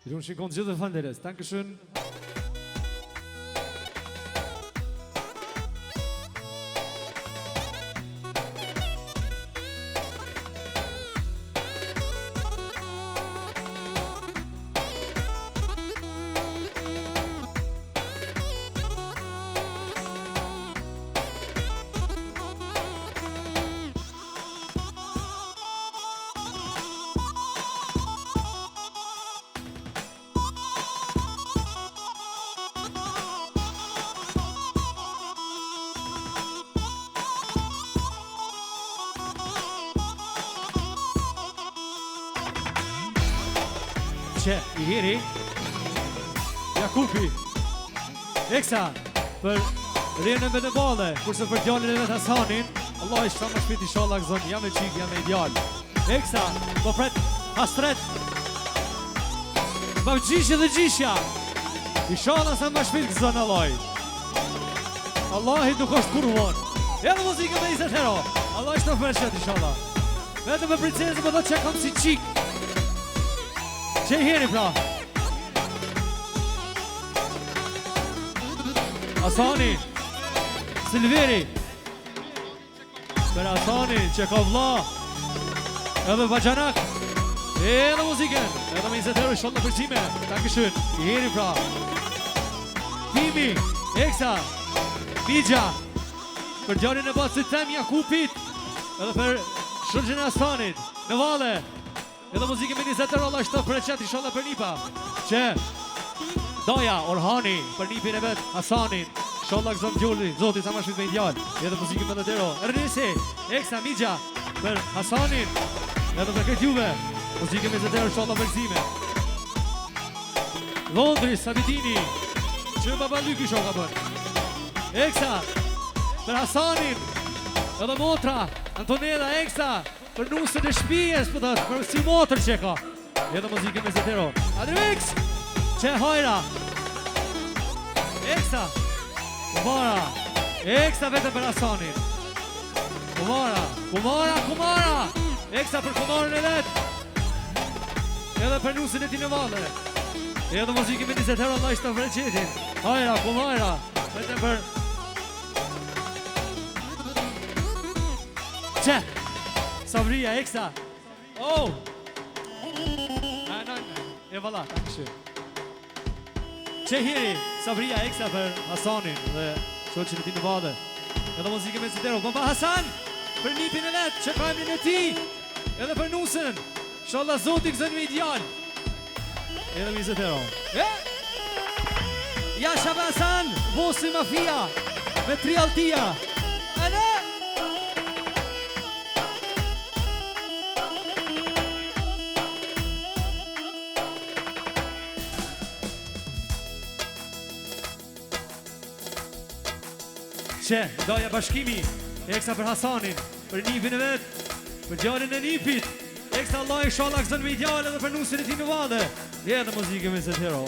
Ich wünsche Ihnen ganz viel Fanderes. Dankeschön. Që i hiri Jakupi Eksa për rrënën me të bale, kurse për djallin e vetë Hasanin, Allah i shta më shpit i shala këzën, jam e qik, jam e ideal. Eksa, po pret, hastret më gjishë dhe gjishja i shala sa më shpit këzën Allah. Allah i nuk është kur vonë. Edhe muzikë me 20 hero. Allah i shta freshet i shala. Vete me princesë më do që kam si qik. Që i heri pra Hasani Silveri për Hasani që ka vlla edhe Bajanak Edhe muzikën. Edhe me 20 euro shonë në përqime. Dankeschön. Jeri pra. Timi, Eksa, Mija. Për gjarin e basit tem Jakupit. Edhe për Shërgjën e Astanit. Në vale. Edhe muzikën me 20 euro Allah shtë për e qëti shonë për Nipa. Që Doja, Orhani, për Nipin e vetë, Hasanin. Sholla këzëm gjulli, zoti sa ma shvit me ideal. Edhe muzikën me 20 euro. Ernisi, Eksa, Mija. Për Hasanin. Edhe për këtë juve. Muzikën me 20 euro sholla për gzime. Londri, Sabitini. Që baba Lyki shoka për. Eksa. Për Hasanin. Edhe motra. Antonella, Eksa. Për nusën e shpijes, për si motër që ka. Edhe muzikën me 20 euro. Adrivix. Që hojra. Eksa. Kumara. Eksa vetëm për Hasanin. Kumara. Eksa për kumarën e vetë. Edhe për nusën e ti në vale. Edhe muzikën me 20 euro Allah ishtë të vreqetin. Hajra, kumara. Vetëm për... Që? Sabria, Eksa. Oh! E vala, takëshë. Që hiri, Sabria, Eksa për Hasanin dhe shoqën e ti në vale. Edhe muzikën me 20 euro. Baba Hasan, për Nipin e vetë, që ka emrin e ti. Edhe për nusën. Inshallah zoti këzën me ideal. Edhe 20 euro. Jasha Hasan, Vosi Mafia, me 3 altia. Edhe? Që, doja bashkimi, Eksa për Hasanin, për Nipin e vetë, për gjarin e Nipit, Eksa Allah i shala këzën me ideale dhe për nusën e ti në vade. Edhe muzikën me 20 euro.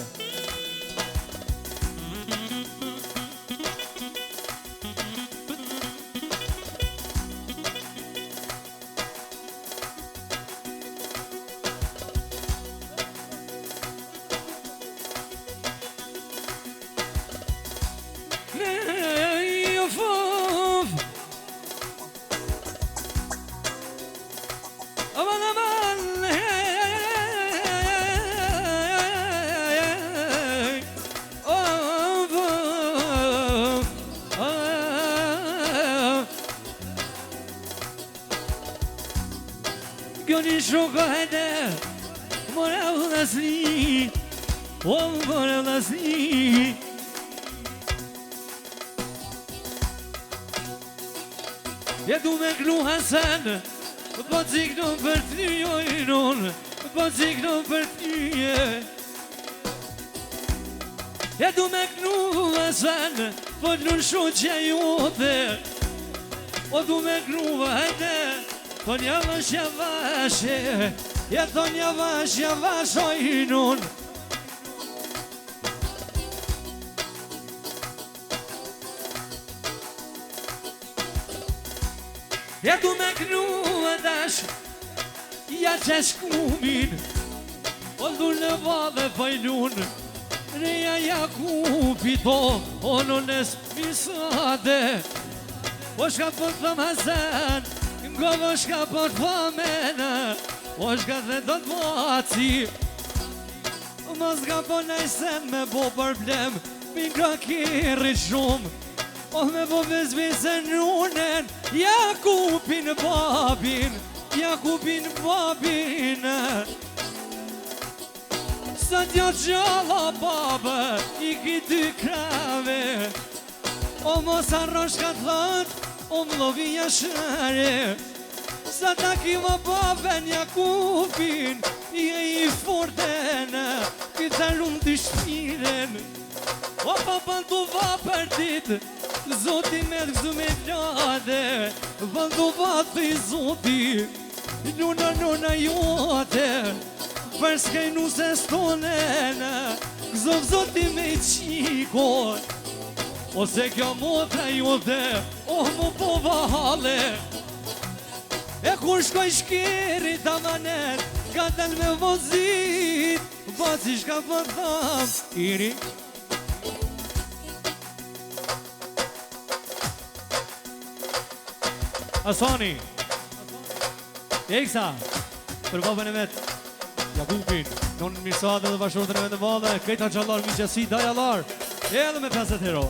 Gjoni shoka hede, mora u lasni, mora u lasni. Ja du me klu Hasan, po cikno për ty jojnon, po cikno për ty. Ja du me klu Hasan, po t'lun shoqja jote, o du me klu hede. Ton yavaş yavaş, ya ton yavaş yavaş oyunun. Ya du meknu adaş, ya çeşkumin. Oldu ne vade faylun, reya Jakupito, onun esmisade. Hoş kapatlam Hasan. Ngo shka për të famena, o shka dhe do të maci. Mos ka po nejsen me bo problem, mikra kiri shumë. O me bo bezbisen nunen, Jakupin babin. Sa t'jo gjalla babë, i ki 2 krave. O mos arro shka të thët, o mlovi jashare. Sa ta kima baben Jakupin, je i forten, kita lumë të shpiren. O papan të vapër dit, zoti me të gëzu me vlade. Pan të vatë i zoti, nuna jote. Për s'kej nuse stonen, gëzov zoti me qikon. Ose kjo motra jote, mu po vahale. E kur shkoj shkirit amanet, ka dal me vozit, baci shka po tham, iri. Hasani, Eksa, për babën e vetë, Jakupin, non Mirsade dhe bashkërtën e vendë madhe, Kejta Gjallar, Miqësi, Dajallar, edhe me 50 euro.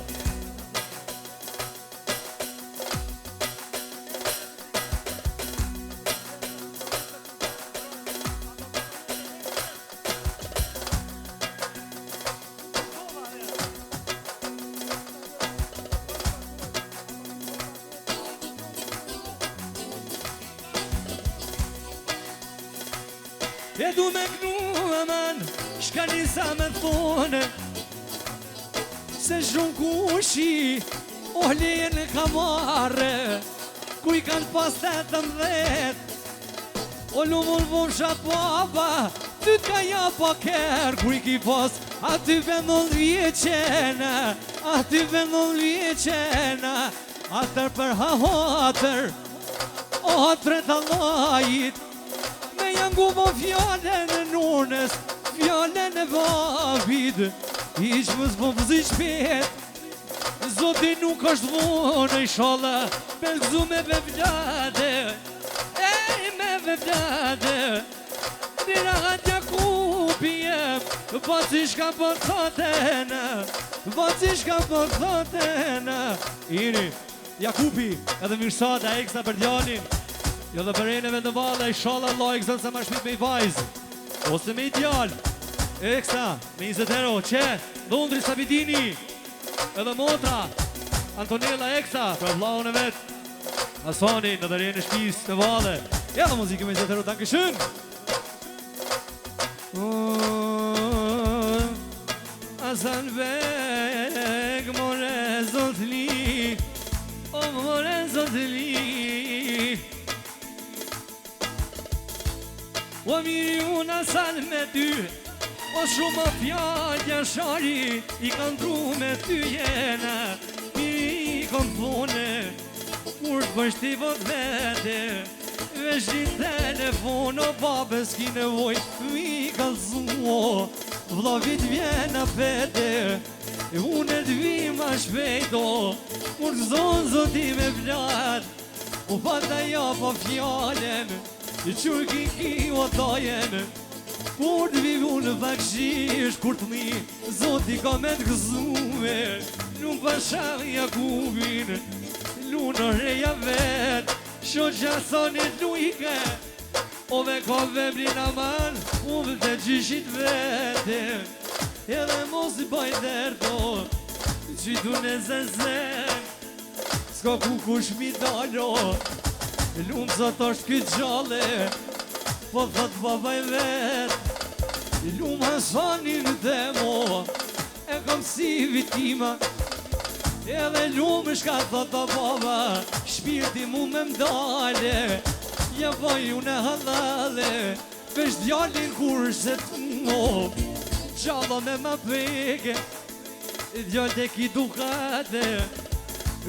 E du me knu aman, shka njësa me thone Se shumë kushi, o leje në kamare Kuj kanë pas 18 O lumur vëm shatë papa Ty t'ka ja pa kërë Kuj ki pas, aty vendon vjeqena Aty vendon vjeqena Atër për hatër O hatër të lajit Me janë gubo fjallën e nonës, fjallën e babit Iq më s'po pëzi shpet Zoti nuk është vonë Inshallah me gëzu me vevlade Ej me vevlade Nira atë Jakupi jem Baci shka po thotena Baci shka po thotena
Iri, Jakupi, edhe Mirsada, Eksa për djalin Jo dhe për eneve në valla, Inshallah Allah e këzën se ma shpit me i vajzë Ose me i djallë Eksa, me 20 euro, që Londri Sabidini Edhe motra Antonella Eksa, pra vlaun e vetë Asani, në dhe rejnë shpis të vale Edhe muzikë me 20 euro, danke shën
Asan beg, more zotli O more zotli O miri unë asal me ty O shumë fjallja shari I kanë tru me ty jena Miri i kanë thone Kur të bësh ti vët vete Vesh një telefon O babes ki nevoj Mi kanë zuo Vlavit vjena pete E unë e t'vi ma shpejto Kur të zonë zoti me vlat O pata ja pa fjallën I qërki ki o tajen Kur të vivu në bakshish Kur të mi Zoti ka me të gëzume Nuk pasha Jakubin Lunë reja vet Shoqa sonit lujke Ove ka vebrin aman Uve të gjishit vete Edhe mos i bajderto Qitu në zezen Ska ku kush mi dalo Lumë zot është këtë gjale Po thot baba i vet Lumë Hasanin dhe mo E kom si vitima Edhe lumë shka thot o baba Shpirti mu me mdale Ja vaj unë e halale Vesh djallin kur se të mo Gjalla me ma peke Djall të ki dukate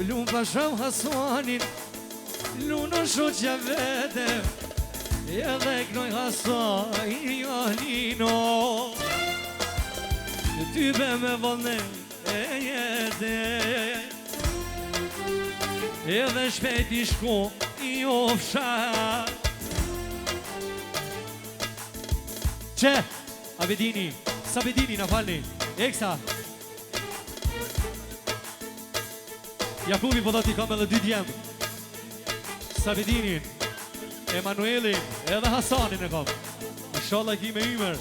Lumë pasham Hasanin Lunë shoqja vete Edhe knoj Hasan I Janino Ty be me vëllne E jete Edhe shpejt I shko I ofsha
Që, Abedini, Sabedini në falni Eksa Jakubi po do t'i kam edhe 2 djemë Sabedinin, Emanuelin, edhe Hasanin e kam Inshallah ki me ymer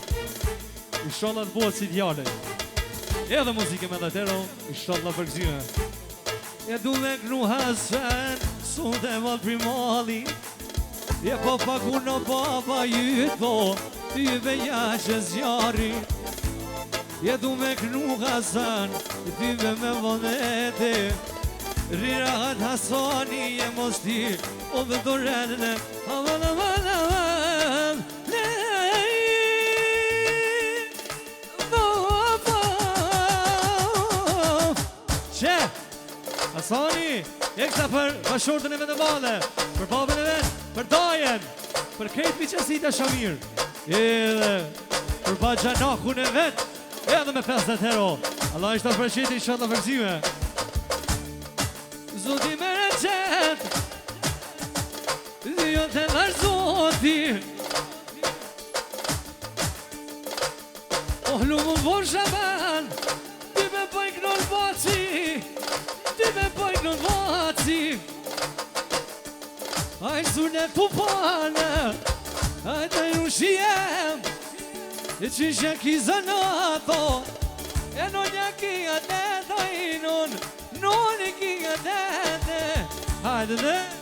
Inshallah të bëhet si djale Edhe muzike me dhe tero Inshallah për gëzyme
E du me kru Hasan Sun të vëllë primali E po paku në baba jyto Ty be jashë zjari E du me kru Hasan Ty be me vëllete Rirahat Hasani e mos ti O dhe do rrëdne Aman, aman, aman
Që, Hasani Eksa për bashortën e vetë madhe Për babën e vetë, për dajen Për krejt miqësit e Shamir Edhe për bajanakun e vetë Edhe me 50 euro Allah ishtë të përshiti Inshallah vërzime
Zoti me recet Dhe jo të nërë zoti lumë von shaban Ti me pojk në baci Ti me pojk në baci Ajë zune të pane Ajë të ju shiem E që shë kizë në ato E në një kia të të inon Në një kia të të Hajde dhe Hajde të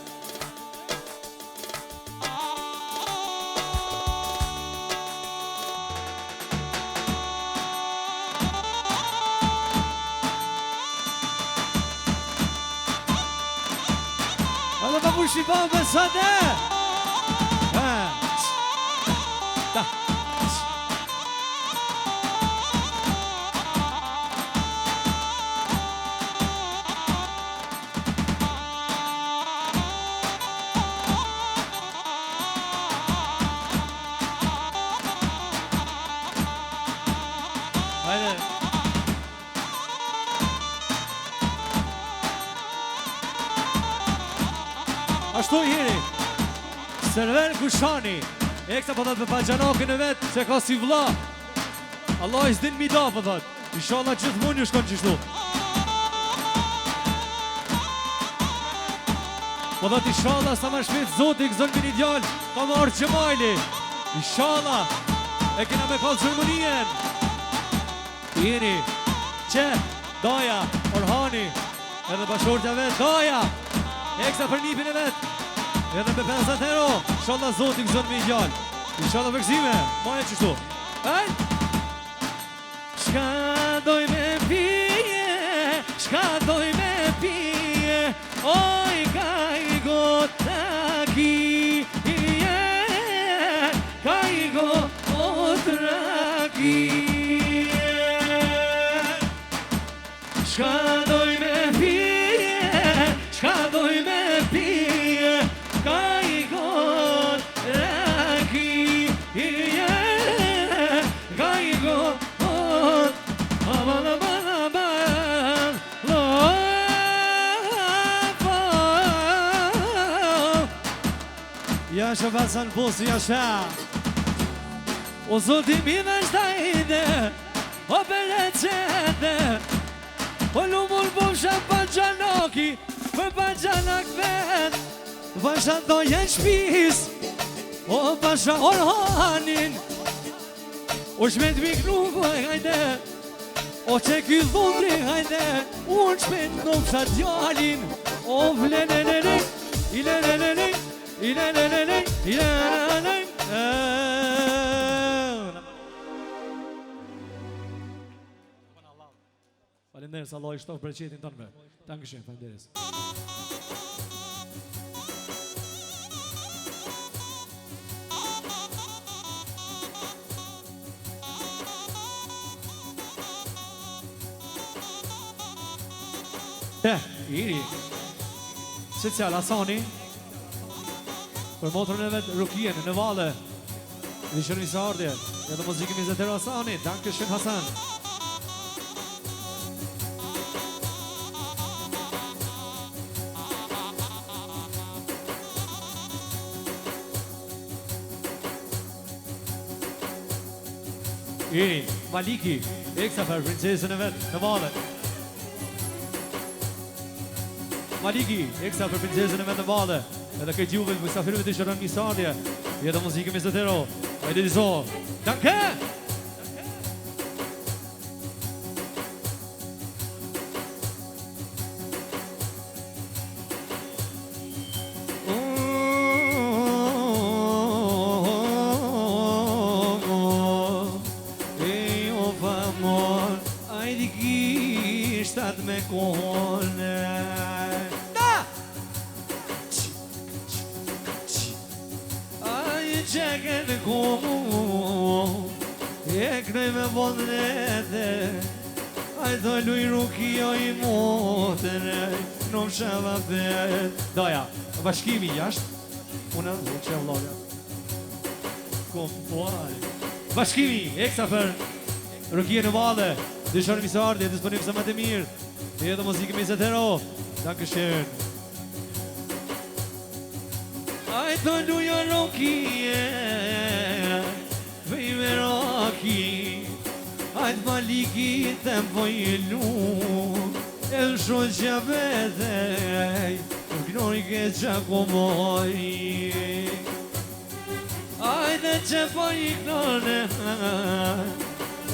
pushi babë së dhe Da Ashtu jeri Server Kushani Ekta po thot me Pajanokin e vetë Se ka si vla Allah i s'din mi da po thot Inshallah gjithmonë ju shkon qishtu Po thot inshallah sa ma shpet Zoti i gëzon një djall Ka marrë Gjemajli Inshallah E kena me kalë zërmonien Jeri Qep Daja Orhani Edhe bashortja vetë Daja Eksa për nipin e vetë Edhe me 50 euro Inshallah Zoti gëzon me i gjallë Inshallah vëgzime Maja qështu Ej Shka doj me pije Shka doj me pije Oj ka i gotaki Ka i gotraki Shka doj me pije Shka doj me pije Ka i gotraki Ka i Jasha basan posi jasha O zoti mi dhe shtajde O belecete O lumul bufsha Pajanoki Për Pajanak vet Vasha dojen shpis O pasha Orhanin O shmet mik nuk hajde O që ky dhundri hajde Unë shmet nuk sa djalin O vlenenene Ilenenene Ilenenene Ilenenene Falenderes Allah i shtof për qetin tonë me Tankëshen, falenderes Iri Se cjall Asani Për motrën e vetë Rukien në vale Dhe shërën i sardje Edhe muzikë mizetero Asani Dankëshen Hasan Iri Maliki Eksa për princesën e vetë në vale Maliki, eksa për princesën e me në vale Edhe këtë juve të mësafirëve të shërën një sardje Jetë muzikë me zëtero Ajde të zo Danke! Ejo pa mon Ajde kishtat me kone Qeket komu E knoj me bonete Ajdo luj rukia i motere Në shava për Daja, bashkimi jashtë Unë në që e vlogja Kompuaj Bashkimi, eksa për Rukia në vale Dëshorë misardje, disponim së më të mirë Edhe muzikë mizetero Dankëshen Ajdo luja rokie Vejme roki Hajt Malikit e m'vojlu E shumë që vedej Knoj ke që komoj Hajde që po i knone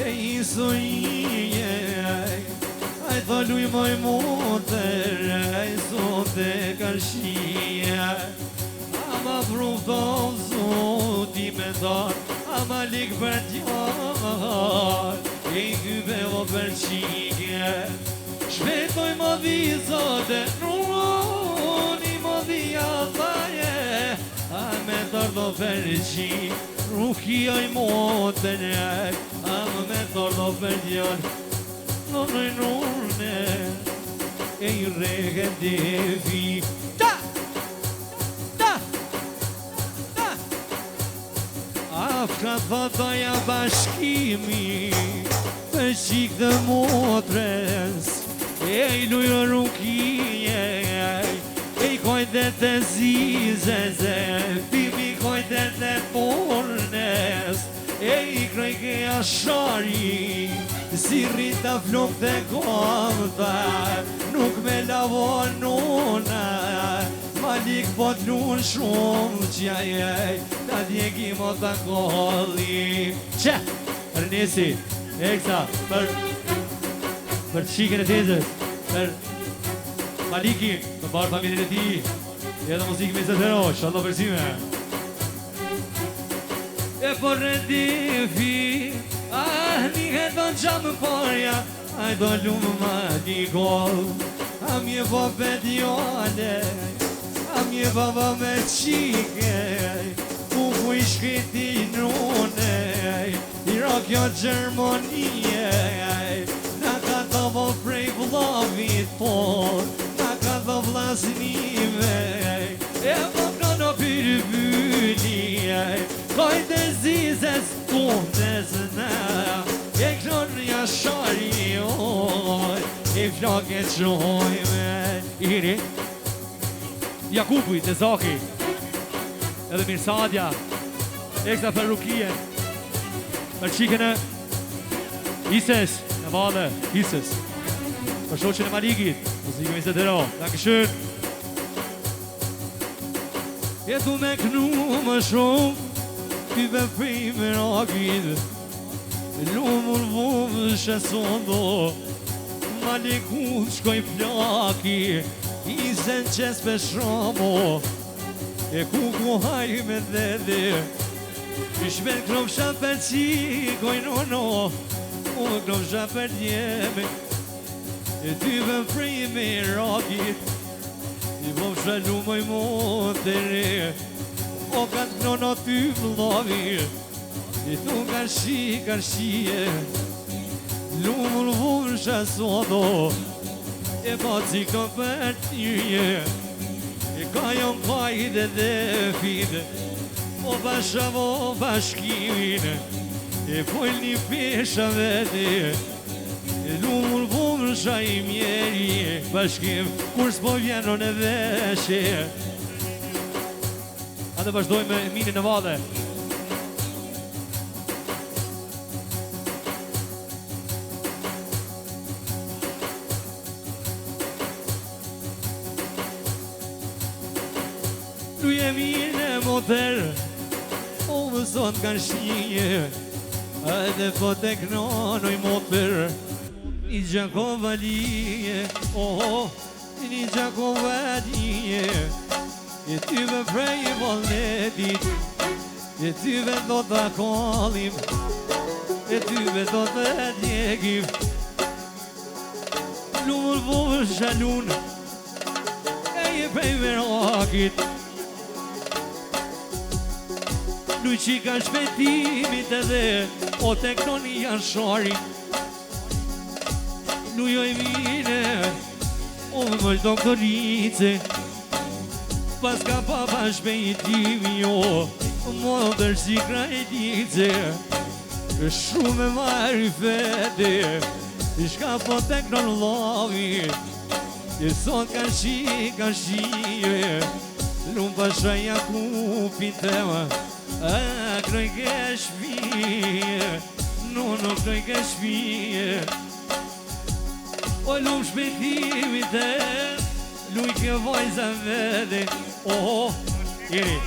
E isu i Hajt luj moj motër E sote kërshia Ama prufton zoti me dar Ama lik për djar E i kybe o për qike Shpetoj më vizote Nuni më dhja thaje A me tërdo për qik Rukjoj motën A me tërdo për djar Në nërne E i rege devi Afka thataja bashkimi Për qik të motres E i lujë rukije E i kojtë të zizeze Fimi kojtë të pornes E i krejke ashari Si rita flok të komta Nuk me lavon nona Malik po t'lun shumë qajaj Ta djegi mo të kolli Qe, Ernesi, Eksa Për qikën e tezës Për Maliki Për barë familjen e ti Edhe muzikë me zëtero, shallo përsime E por rendifi Një do në qamë parja A do lumë ma di gol A mje po pedjone A mje baba me qike Ku i shkiti nune I rakjo Gjermonie Na ka të vo prej vlavit por Na ka të vlasnime E po në pyrbynie Kojtë e zizes punës në E klonë jashari oj E flake qojme Iri Jakubi, të Zaki Edhe Mirsadja Eksa për Rukien Për qikën e Ises Në vale, Ises Për shoqën e Malikit Muzikë me zëtero Dankëshën Jetu me knu më shumë Kybe prej me rakit Lumur vumë shësondo Maliku shkoj plaki Isen qes për shamo E ku haj me dhedhe Ishme klopsha për qikoj nono U klopsha për djeme E ty për prej me rakit I bom shalu moj motere O kanë knono ty vlovi I tu karshie Lumur vumë shasodo E pa cikë për tyje E ka jon kajde dhe fide O bashavo bashkimin E pojl një pesha vete E lumur vumë sha i mjeri Bashkim kur s'po vjenon e veshe A dhe vazhdoj me mini në vade Tu jemi në moter O mësot kanë shije Edhe po të knonoj moter I gjako valije Oh, i gjako valije E ty me prej volnetit E ty me do të kolim E ty me do të djegim Lumur vovë shalun E je prej verakit Luj që ka shpetimit edhe O tek noni janë shari Lujoj mine O më mëll doktorice Pas ka papa shpejtimi jo Modër si krajtice Shumë e marri fete Shka po tek non lovi E sot ka shie Lumë pasha Jakupin tema A kroj ke shpije nuk doj ke shpije O lumë shpetimit e luj ke vajza vede
Jeri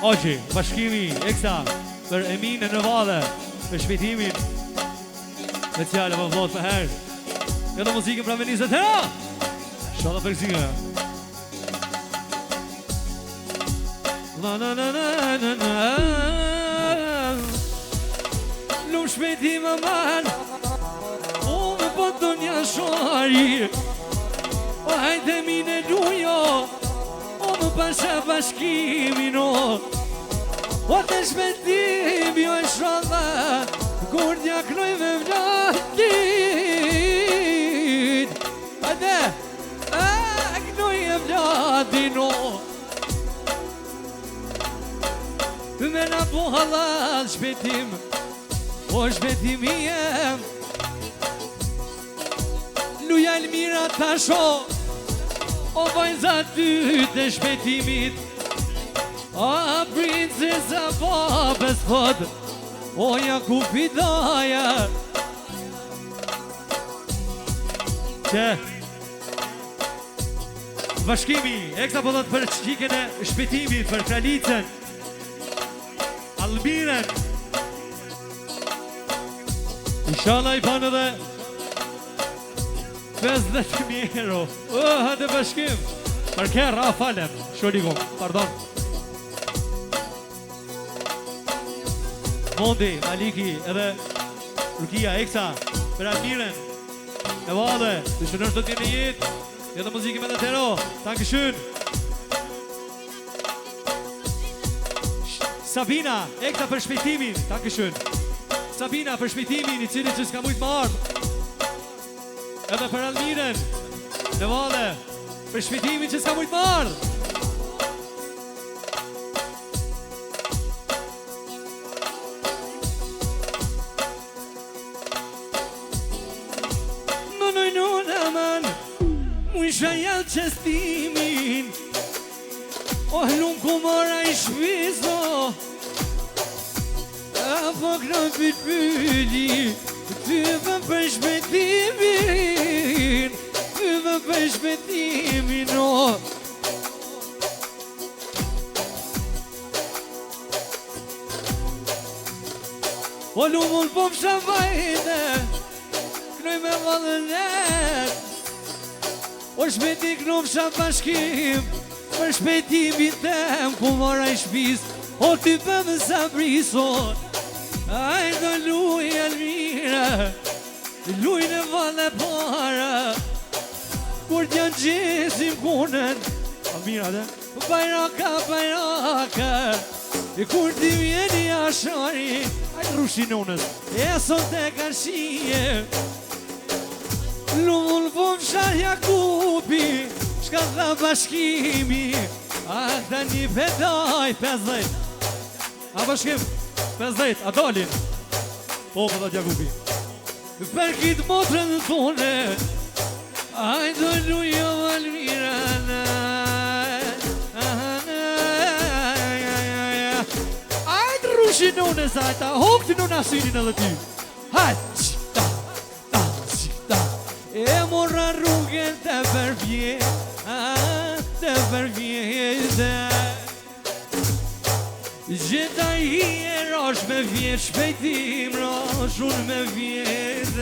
Oqi, bashkimi, eksa Për Emine në Vade Për shpetimin Speciale për vlot për herë Këtë muzikën pra venizet hera Shala për këzime
La la la la la la Lumë shpetim e man O me pëtë një shari O hajde mine lujo O më pasha bashkimin o O të shpetimi o e shodha Kur t'ja knoj me vlatit Hajde knoj e vlatin o Me na po halat shpetim O shpetimi jem Luja Elmira tasho O vajza ty të shpetimit A princesa babes thot O Jakupi daja
Që Bashkimi, eksa po dhëtë për qikën e shpetimit Për kralicën Albiren Inshallah i panë edhe 50.000 euro Hëtë bashkim Për kërra falem Sholikom, pardon Mondi, Maliki edhe Rukia, Eksa Për Albiren E vade Të shënërsh do t'jene jetë Edhe muzikë me dhe tero Tankëshyn Sabina, ekta për shpejtimin, tankëshyn Sabina për shpejtimin, i cili që s'ka mujtë më ardhë Edhe për Almiren, në vale Për shpejtimin që s'ka mujtë më ardhë
Në man Mujsha jallë qestimin O hlumë ku mora i shvizo A fok në pytpyli Tyve për shpetimin Tyve për shpetimin o O lumun po më shabajde Knoj me vallënet O shpeti knu më shabashkim Për shpetimin tem ku mora i shpiz O ty për më sabrisot Ajdo luj Elmira Luj në vallë para Kur t'jan gjesim kunën
Almira dhe
Bajraka E kur t'i vjeni ashari
Ajtë rushinonës
E sot e karshie Lumun po më shar Jakupi Shka tha bashkimi A këta një pedaj
50 A bashkim 50, a dalin Po, për dhe Jakupi
Për kitë motrën tone Ajdo lujo Elmira
Ajtë rushinonës ajta Hok të në nasinin edhe ty
Hajt, qita E mora rrugën të përvje Të përvje Gjeta i e rosh me vjet Shpejtim rosh unë me vjet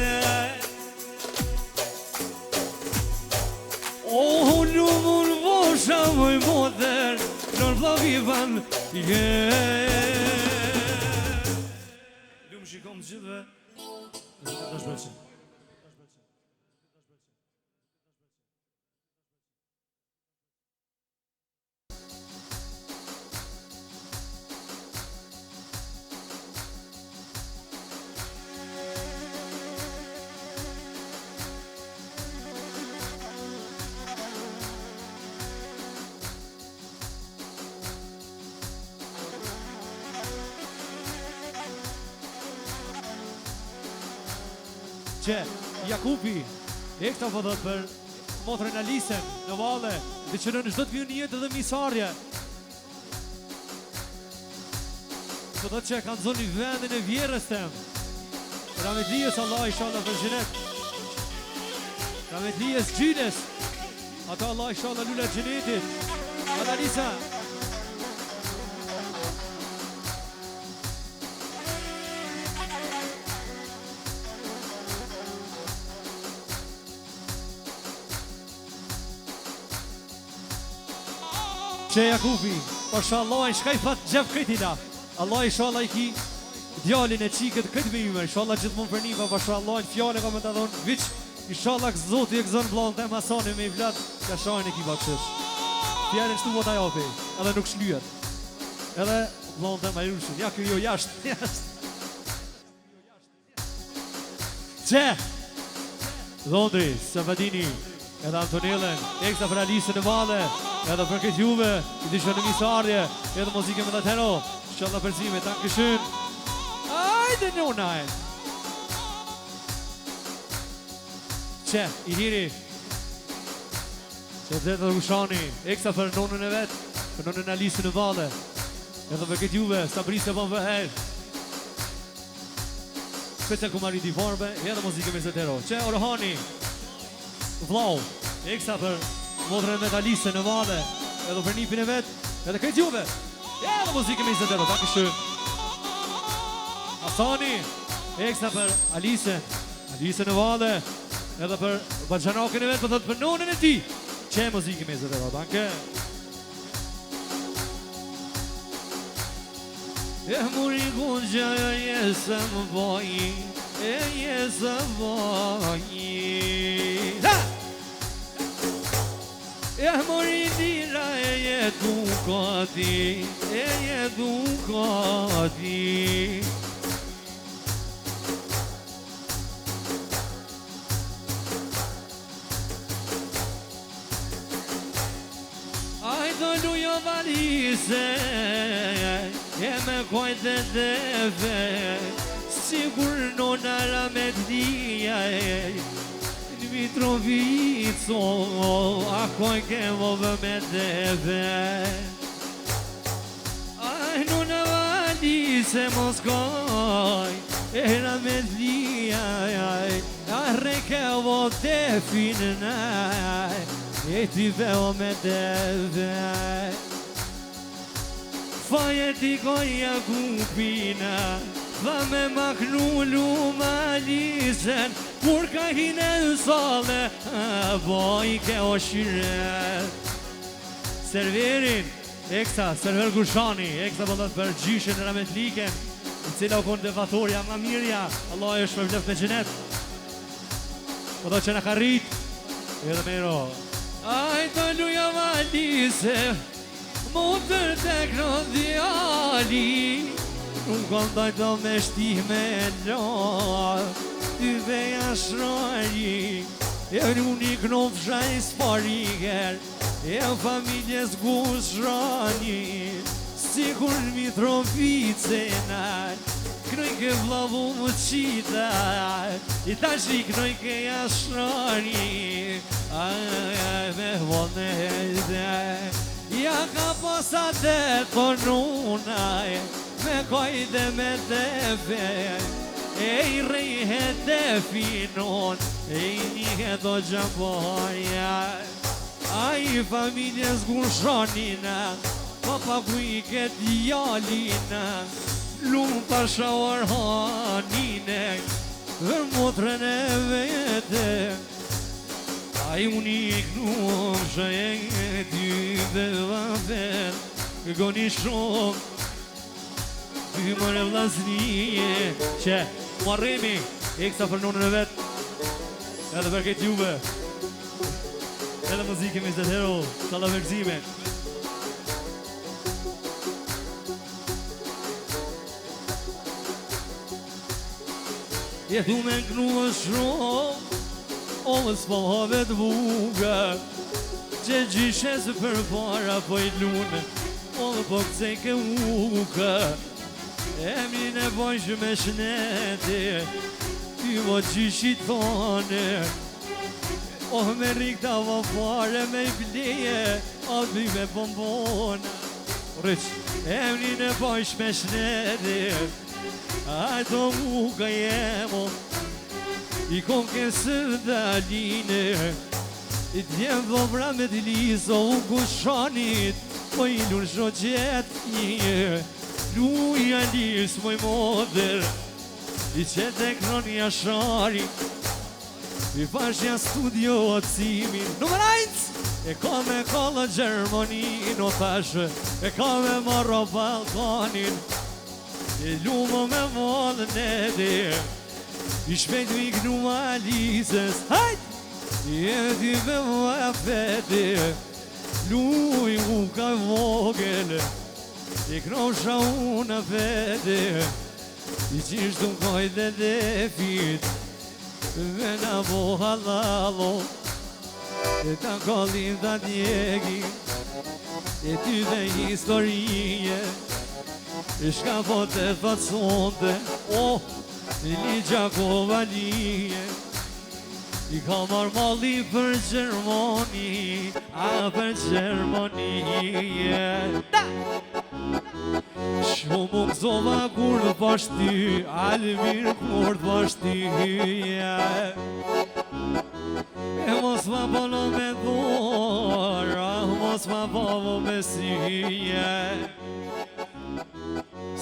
Oh, lumun vosha voj moder Nër vlavivan
Lumë shikom të gjithve Në shpërqen Që Jakupi e këta vëdhët për motrën Alisen në vale dhe që në çdo të vjen jetë dhe misarje Po do që kanë zoni vendin e vjerës tem. Rametlijës Allah inshallah për gjenet. Rametlijës gjines. Ata Allah inshallah lullet gjenetit. Adalisa. Që Jakubi, pasha Allah, shkaj fat gjep këtina. Allah inshallah I ki djalin e qikët këtë me jime. Inshallah gjithmon për një, pasha Allah, në fjale ka me të dhonë viç. Inshallah këzoti e këzën blanë të masani me I vlad, ka shajnë e ki bakëshësh. Fjallin shtu vota japi, edhe nuk shlyet. Edhe blanë të majrushin, ja kjo jo jashtë, jashtë. Që? Dhondri, Sefadini, edhe Antonellen, eksa për Alisën e Madhe, edhe për këtë juve, I dishë në misë ardje, edhe muzike me dhe tero, inshallah përzime, tanë këshën. Ajde në unajnë. Që, I hiri, që dhe dhe Rushani, eksa për nonën e vetë, për nonën Alisën e Madhe, edhe për këtë juve, Sabrise për vëherë. Special kumari di forme, edhe muzike me zetero. Që Orhani, vlau, eksa për modrën me Alisën e Madhe, edhe për nipin e vetë, edhe këtë juve, edhe muzike me zetero, ta këshën. Asani, eksa për Alisën e Madhe, edhe për Bajanakën e vetë, për për nonën e ti. Që muzike me zetero, danke. E muri gundja e jesë më baji, e jesë baji. E muri dira e jetu kati, e jetu kati. Ajdo lujo valise, e me kojtë dhe dhe, sigur nona Rametlia në Mitrovico, a koj ke vove me dhe dhe. Aj nona valise Moskoj, e Rametlia, a reke vo te finaj, e ti veo me dhe dhe. Faje ti koja kupina, dha me maknullu malisen, kur ka hine në sale, boj ke o shire. Serverin, eksa, server Gushani, eksa bëllat për gjyshen në Rametliken, në cila u konë devatorja nga mirja, Allah e shpërblef me gjenet. Po do që në ka rrit, edhe mero. Aj të luja malise, mu për të kërën djali, nuk kom dojto me shtime la, ty dhe jashrari, e unik në fshaj spariker, e familjes Gushrani, si kur Mitrovice naj, knoj ke vlavu më qita, I tash I knoj ke jashrani, me vone dhe. Ja ka posate tonunaj, me kojde me tefe, e I rejhe te finon, e I njëhe do gjamboja. A I familjes Gushanina, papa ku I këtë jalina, lumë pasha Orhanine, vër motrën e vete. A I unik nuk shë e ty dhe vafen, goni shumë, ty mërë vlasnije. Që, marremi, eksa për nonën e vetë, edhe për këtë juve, edhe muzike me zetero, sala verzime. Jetu me nknuë shumë, o më s'pohove të buga, që gjishes për para po I lune, o më po këse ke uka, emrin e bojsh me shnete, ty mo gjishit thone, o me rikta vo fare me I bleje, a ty me bombona. Rëq
Emrin e poj shpesh nede Ajto mu ka jemo I kom kësë daline I t'jem dhobra me t'liso u kushanit Po i lur shoqet një Luja lis moj moder I qete kronja shari I fashja studio atësimin Numër 1 E ka me kollë Gjermani no thashë E ka me marro Balkanin E lumo me vodën e dhe I shpejt mi kënu Alisës Hajt! E ti me më fete Luj u ka vogel E krosha unë fete I qishtu koj dhe defit Dhe na bo halalo E ta kollim ta djegi E ty dhe historie E shka po të faconte Oh, në ligja kovalije I ka marrë malli për Gjermani A për Gjermani Shumë më këzova kur të pash ty Almir kur të pash ty E mos ma bono me dhora Mos ma bono me syje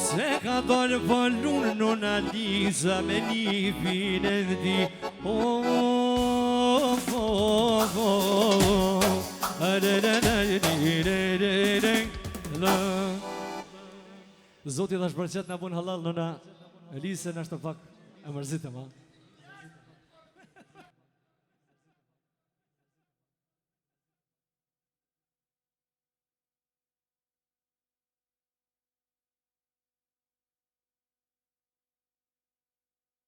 Se ka dollë pëllunë në Alisa Me një fine dhdi Zoti dhe shpërqet në bun halal nëna Elise në është të pak e mërzitëm, ha?